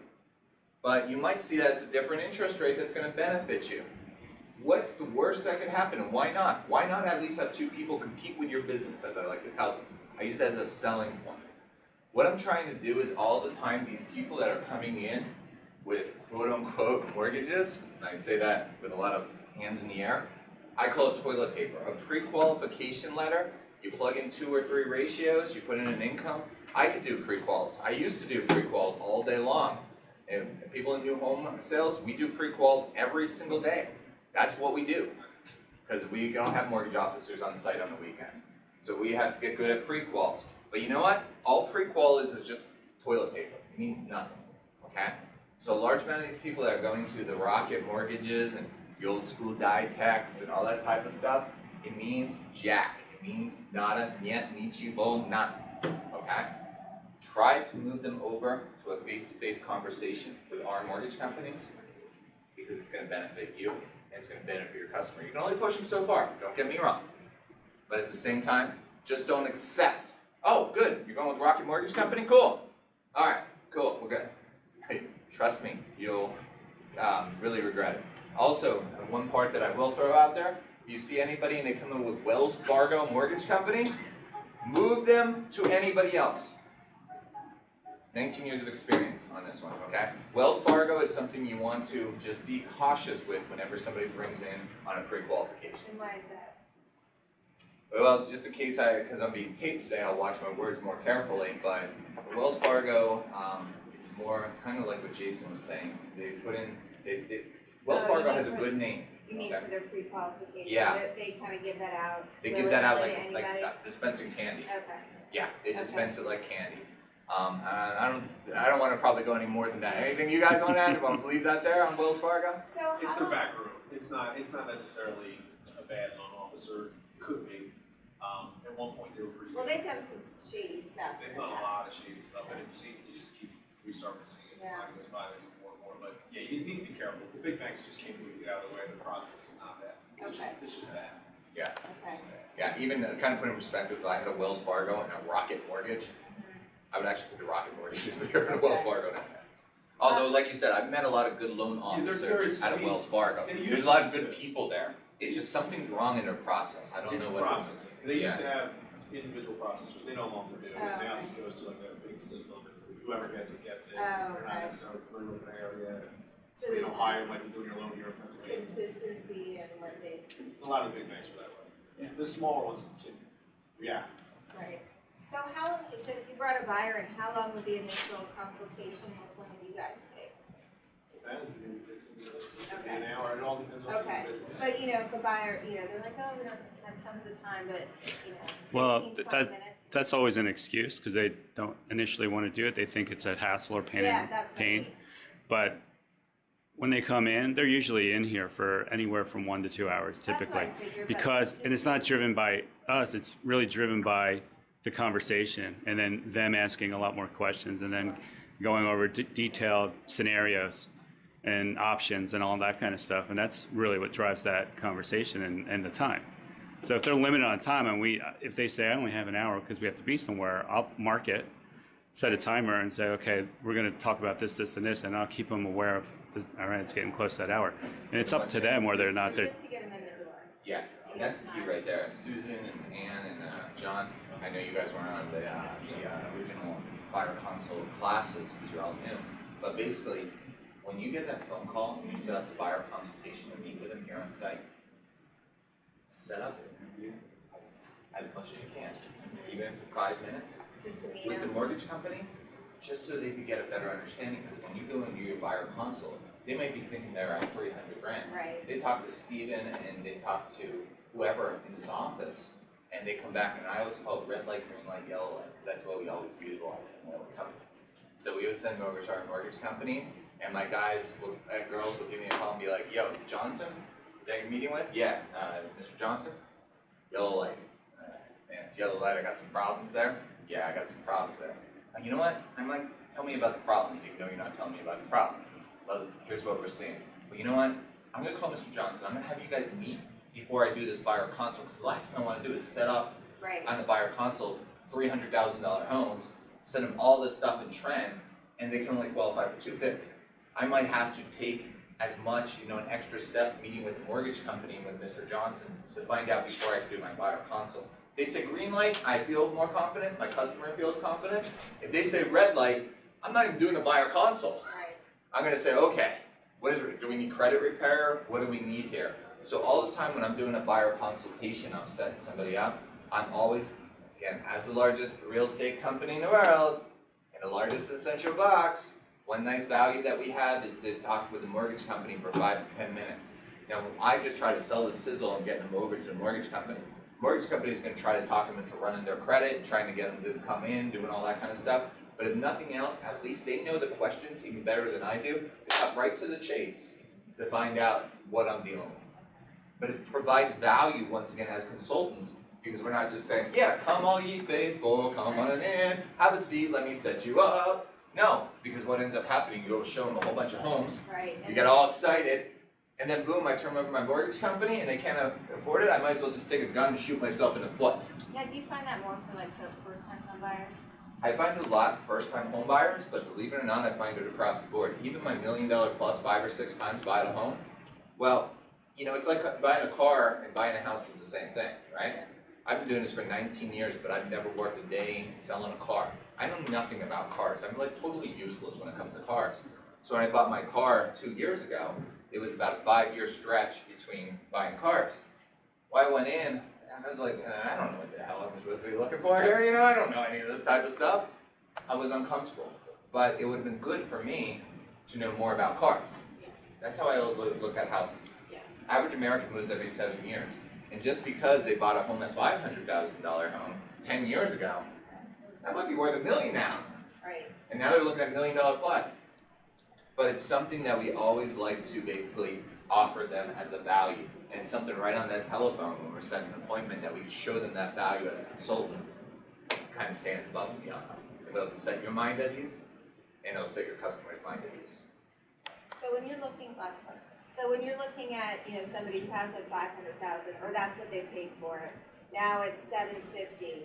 but you might see that it's a different interest rate that's going to benefit you. What's the worst that could happen, and why not? Why not at least have two people compete with your business, as I like to tell them? I use that as a selling point. What I'm trying to do is all the time these people that are coming in with quote-unquote mortgages, and I say that with a lot of hands in the air, I call it toilet paper. A pre-qualification letter, you plug in 2 or 3 ratios, you put in an income. I could do pre-quals. I used to do pre-quals all day long. And people in new home sales, we do pre-quals every single day. That's what we do, because we don't have mortgage officers on site on the weekend. So we have to get good at pre-quals. But you know what? All pre-qual is just toilet paper. It means nothing, okay? So a large amount of these people that are going to the Rocket Mortgages and the old school die-techs and all that type of stuff, it means jack. It means nada, niet, nichivo, not, okay? Try to move them over to a face-to-face conversation with our mortgage companies because it's going to benefit you and it's going to benefit your customer. You can only push them so far, don't get me wrong. But at the same time, just don't accept, oh, good, you're going with Rocket Mortgage Company? Cool. All right, cool, we're good. Hey, trust me, you'll really regret it. Also, one part that I will throw out there, if you see anybody and they come in with Wells Fargo Mortgage Company, move them to anybody else. 19 years of experience on this one, okay? Wells Fargo is something you want to just be cautious with whenever somebody brings in on a pre-qualification. And why is that? Well, just in case because I'm being taped today, I'll watch my words more carefully, but Wells Fargo, It's more kind of like what Jason was saying. They put in, Wells Oh, you Fargo mean has a for- good name. You mean Okay. for their pre-qualification? Yeah. They kind of give that out. They give that out willy-nilly to like anybody? dispensing candy. Okay. Yeah, they Okay. dispense it like candy. I don't want to probably go any more than that. Anything you guys want to add? You want to leave that there on Wells Fargo? So It's how their long? back room. It's not necessarily a bad loan officer. Could be. At one point they were pretty Well, good. they've done some shady stuff. They've in the done a lot of past. shady stuff, and it seems to just keep resurfacing as Yeah. time goes by. They do more and more. But yeah, you need to be careful. The big banks just can't move it out of the way. The process is not that. Okay. It's just bad. Yeah. It's Okay. just bad. Yeah, even kind of put in perspective, if I had a Wells Fargo and a Rocket Mortgage, I would actually put the Rocket Mortgage in a Wells Fargo now. Although, like you said, I've met a lot of good loan they're officers very- out of I mean, Wells Fargo. they There's used a lot of to- good people there. It's just something's wrong in their process. I don't It's know what processing. They used Yeah. to have individual processors. They no longer do. Oh, Now okay. it just goes to like a big system, and whoever gets it gets it. Oh, They're not okay. necessarily familiar with the area. So So in there's Ohio might be doing your loan here in Pennsylvania. consistency and when they, A lot of the big banks are that way. Yeah. The smaller ones can react. right. So how long, so if you brought a buyer in, how long would the initial consultation with one of you guys take? Depends, maybe 15 minutes, it could be Okay. an hour, it all depends on the Okay. individual. But, you know, if a buyer, you know, they're like, oh, we don't have tons of time, but, you know, Well, 15, 20 that- minutes. That's always an excuse because they don't initially want to do it. They think it's a hassle or Yeah, that's what I pain. mean. But when they come in, they're usually in here for anywhere from 1 to 2 hours That's what typically. I figured, but Because, just- and it's not driven by us, it's really driven by the conversation and then them asking a lot more questions and then going over detailed scenarios and options and all that kind of stuff. And that's really what drives that conversation and the time. So if they're limited on time and if they say, I only have an hour because we have to be somewhere, I'll mark it, set a timer and say, okay, we're going to talk about this, this, and this, and I'll keep them aware of this. All right, it's getting close to that hour. And it's up to them whether or not they're, Just to get them in the door. Yeah, Just to get that's the them key time. right there. Susan and Ann and John, I know you guys weren't on the original buyer consult classes because you're all new. But basically, when you get that phone call and you set up the buyer consultation and meet with them here on site, set up an interview as much as you can, even for 5 minutes. Just to meet With the them. mortgage company, just so they could get a better understanding, because when you go and do your buyer consult, they might be thinking they're at 300 grand. Right. They talk to Steven and they talk to whoever in his office, and they come back, and I always call it red light, green light, yellow light. That's what we always utilize in oil companies. So we would send them over to our mortgage companies, and my guys, girls would give me a call and be like, yo, Johnson, that you're meeting with? Yeah, Mr. Johnson, yellow light. Man, it's yellow light, I got some problems there. Yeah, I got some problems there. You know what? Tell me about the problems, even though you're not telling me about the problems. Well, here's what we're seeing. Well, you know what? I'm gonna call Mr. Johnson. I'm gonna have you guys meet before I do this buyer consult, because the last thing I wanna do is set up Right. on the buyer consult $300,000 homes, send them all this stuff in trend, and they can only qualify for 250. I might have to take as much, an extra step meeting with the mortgage company and with Mr. Johnson to find out before I can do my buyer consult. If they say green light, I feel more confident, my customer feels confident. If they say red light, I'm not even doing a buyer consult. Right. I'm gonna say, okay, what is it? Do we need credit repair? What do we need here? So all the time when I'm doing a buyer consultation, I'm setting somebody up, I'm always, again, as the largest real estate company in the world, and the largest essential box, one nice value that we have is to talk with the mortgage company for 5 to 10 minutes. Now, I just try to sell the sizzle and get them over to the mortgage company. Mortgage company is going to try to talk them into running their credit, trying to get them to come in, doing all that kind of stuff. But if nothing else, at least they know the questions even better than I do. They cut right to the chase to find out what I'm dealing with. But it provides value, once again, as consultants, because we're not just saying, yeah, come all ye faithful, come on in, have a seat, let me set you up. No, because what ends up happening, you go show them a whole bunch of homes, Right. you get all excited, and then boom, I turn over my mortgage company and they can't afford it, I might as well just take a gun and shoot myself in the foot. Yeah, do you find that more for like the first-time home buyers? I find a lot first-time home buyers, but believe it or not, I find it across the board. Even my $1 million plus 5 or 6 times buy a home. Well, it's like buying a car and buying a house is the same thing, right? I've been doing this for 19 years, but I've never worked a day selling a car. I know nothing about cars. I'm like totally useless when it comes to cars. So when I bought my car 2 years ago, it was about a 5-year stretch between buying cars. Well, I went in, and I was like, I don't know what the hell I'm supposed to be looking for here, I don't know any of this type of stuff. I was uncomfortable. but it would have been good for me to know more about cars. That's how I look at houses. Average American moves every 7 years. And just because they bought a home at $500,000 home 10 years ago, that might be worth $1 million now. Right. And now they're looking at $1 million plus. But it's something that we always like to basically offer them as a value. And it's something right on that telephone when we're setting an appointment that we can show them that value as a consultant. It kind of stands above and beyond. It'll set your mind at ease, and it'll set your customer's mind at ease. So when you're looking, last question. So when you're looking at, somebody who has a 500,000, or that's what they paid for it, now it's 750.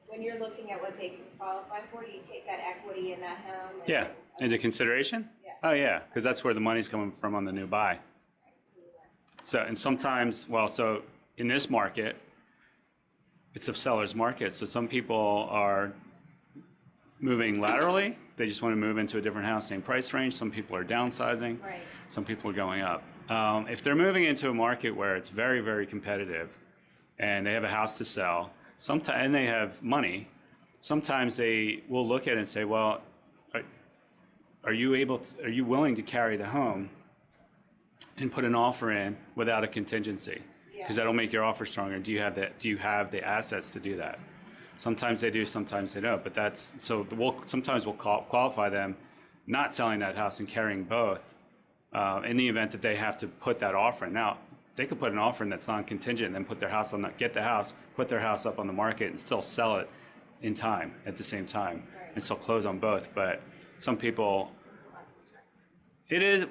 When you're looking at what they can qualify for, do you take that equity in that home? Yeah, into consideration? Yeah. Oh yeah, because that's where the money's coming from on the new buy. So, and sometimes, so in this market, it's a seller's market. So some people are moving laterally. They just want to move into a different house, same price range. Some people are downsizing. Right. Some people are going up. If they're moving into a market where it's very, very competitive and they have a house to sell, and they have money, sometimes they will look at it and say, well, are you willing to carry the home and put an offer in without a contingency? Because that'll make your offer stronger. Do you have the assets to do that? Sometimes they do, sometimes they don't. But sometimes we'll qualify them not selling that house and carrying both in the event that they have to put that offer in. Now, they could put an offer in that's non-contingent and then put their house on that, get the house, put their house up on the market and still sell it in time at the same time and still close on both. But some people, it is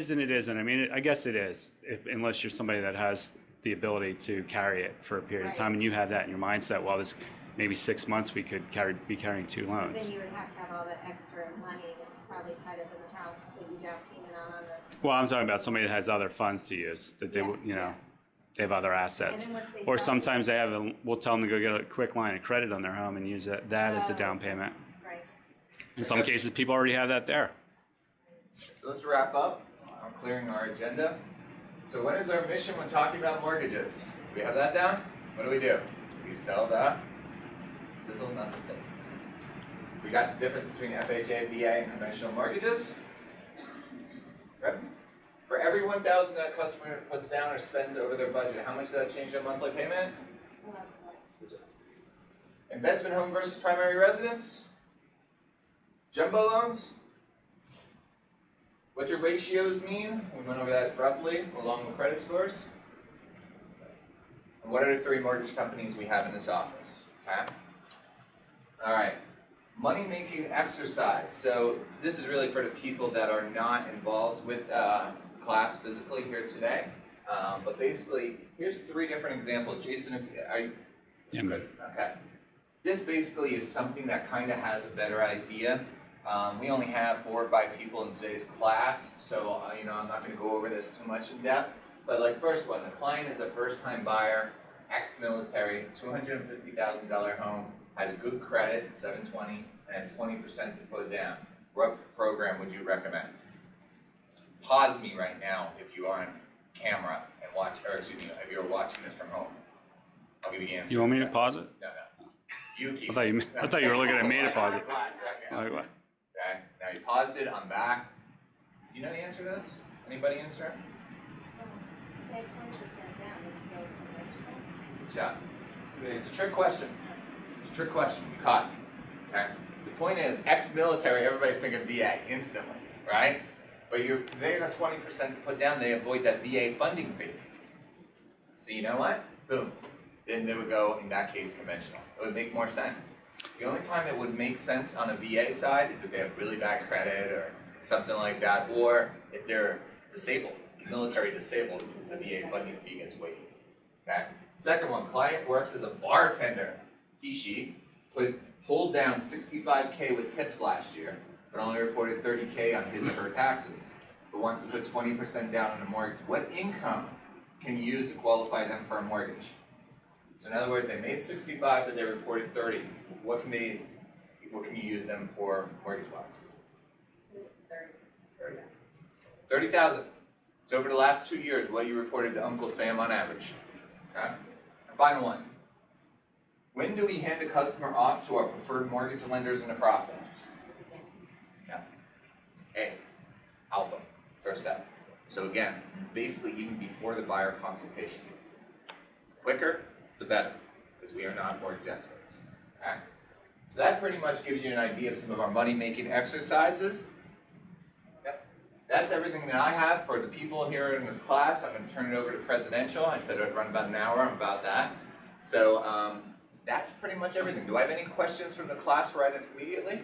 and it isn't. I mean, I guess it is, unless you're somebody that has the ability to carry it for a period of time and you have that in your mindset. Well, this maybe 6 months we could be carrying 2 loans. Then you would have to have all that extra money that's probably tied up in the house to put you down payment on the. Well, I'm talking about somebody that has other funds to use, that they they have other assets. Or sometimes we'll tell them to go get a quick line of credit on their home and use that as the down payment. Right. In some cases, people already have that there. So let's wrap up on clearing our agenda. So what is our mission when talking about mortgages? Do we have that down? What do? We sell the sizzle, not the steak. We got the difference between FHA, VA, and conventional mortgages. Right? For every $1,000 that a customer puts down or spends over their budget, how much does that change their monthly payment? Investment home versus primary residence? Jumbo loans? What do ratios mean? We went over that roughly, along with credit scores. And what are the 3 mortgage companies we have in this office? Okay? All right. Money-making exercise. So this is really for the people that are not involved with class physically here today. But basically, here's 3 different examples. Jason, are you good? Okay. This basically is something that kind of has a better idea. We only have 4 or 5 people in today's class, so I'm not going to go over this too much in depth. But like first one, the client is a first-time buyer, ex-military, $250,000 home, has good credit, 720, and has 20% to put down. What program would you recommend? Pause me right now if you are on camera and watch, or excuse me, if you're watching this from home. I'll give you the answer. You want me to pause it? No. You keep. I thought you were looking at me to pause it. Okay, now you paused it, I'm back. Do you know the answer to this? Anybody answer? They have 20% down, would you go conventional? Good job. It's a trick question. You caught me. Okay? The point is, ex-military, everybody's thinking VA instantly, right? But they got 20% to put down, they avoid that VA funding fee. So you know what? Boom. Then they would go, in that case, conventional. It would make more sense. The only time it would make sense on a VA side is if they have really bad credit or something like that, or if they're disabled, military disabled, because the VA funding fee gets waived. Okay? Second one, client works as a bartender. She pulled down $65K with tips last year, but only reported $30K on his or her taxes, but wants to put 20% down on a mortgage. What income can you use to qualify them for a mortgage? So in other words, they made 65, but they reported 30. What can you use them for mortgage-wise? 30,000. So over the last 2 years, what you reported to Uncle Sam on average. Okay. And final one. When do we hand a customer off to our preferred mortgage lenders in the process? A, alpha, first step. So again, basically even before the buyer consultation. Quicker, the better, because we are not mortgage experts. Okay? So that pretty much gives you an idea of some of our money-making exercises. Yep. That's everything that I have for the people here in this class. I'm going to turn it over to Presidential. I said I'd run about an hour. I'm about that. So that's pretty much everything. Do I have any questions from the class right immediately?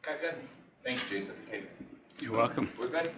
Okay, good. Thanks, Jason. Okay. You're welcome. We're good.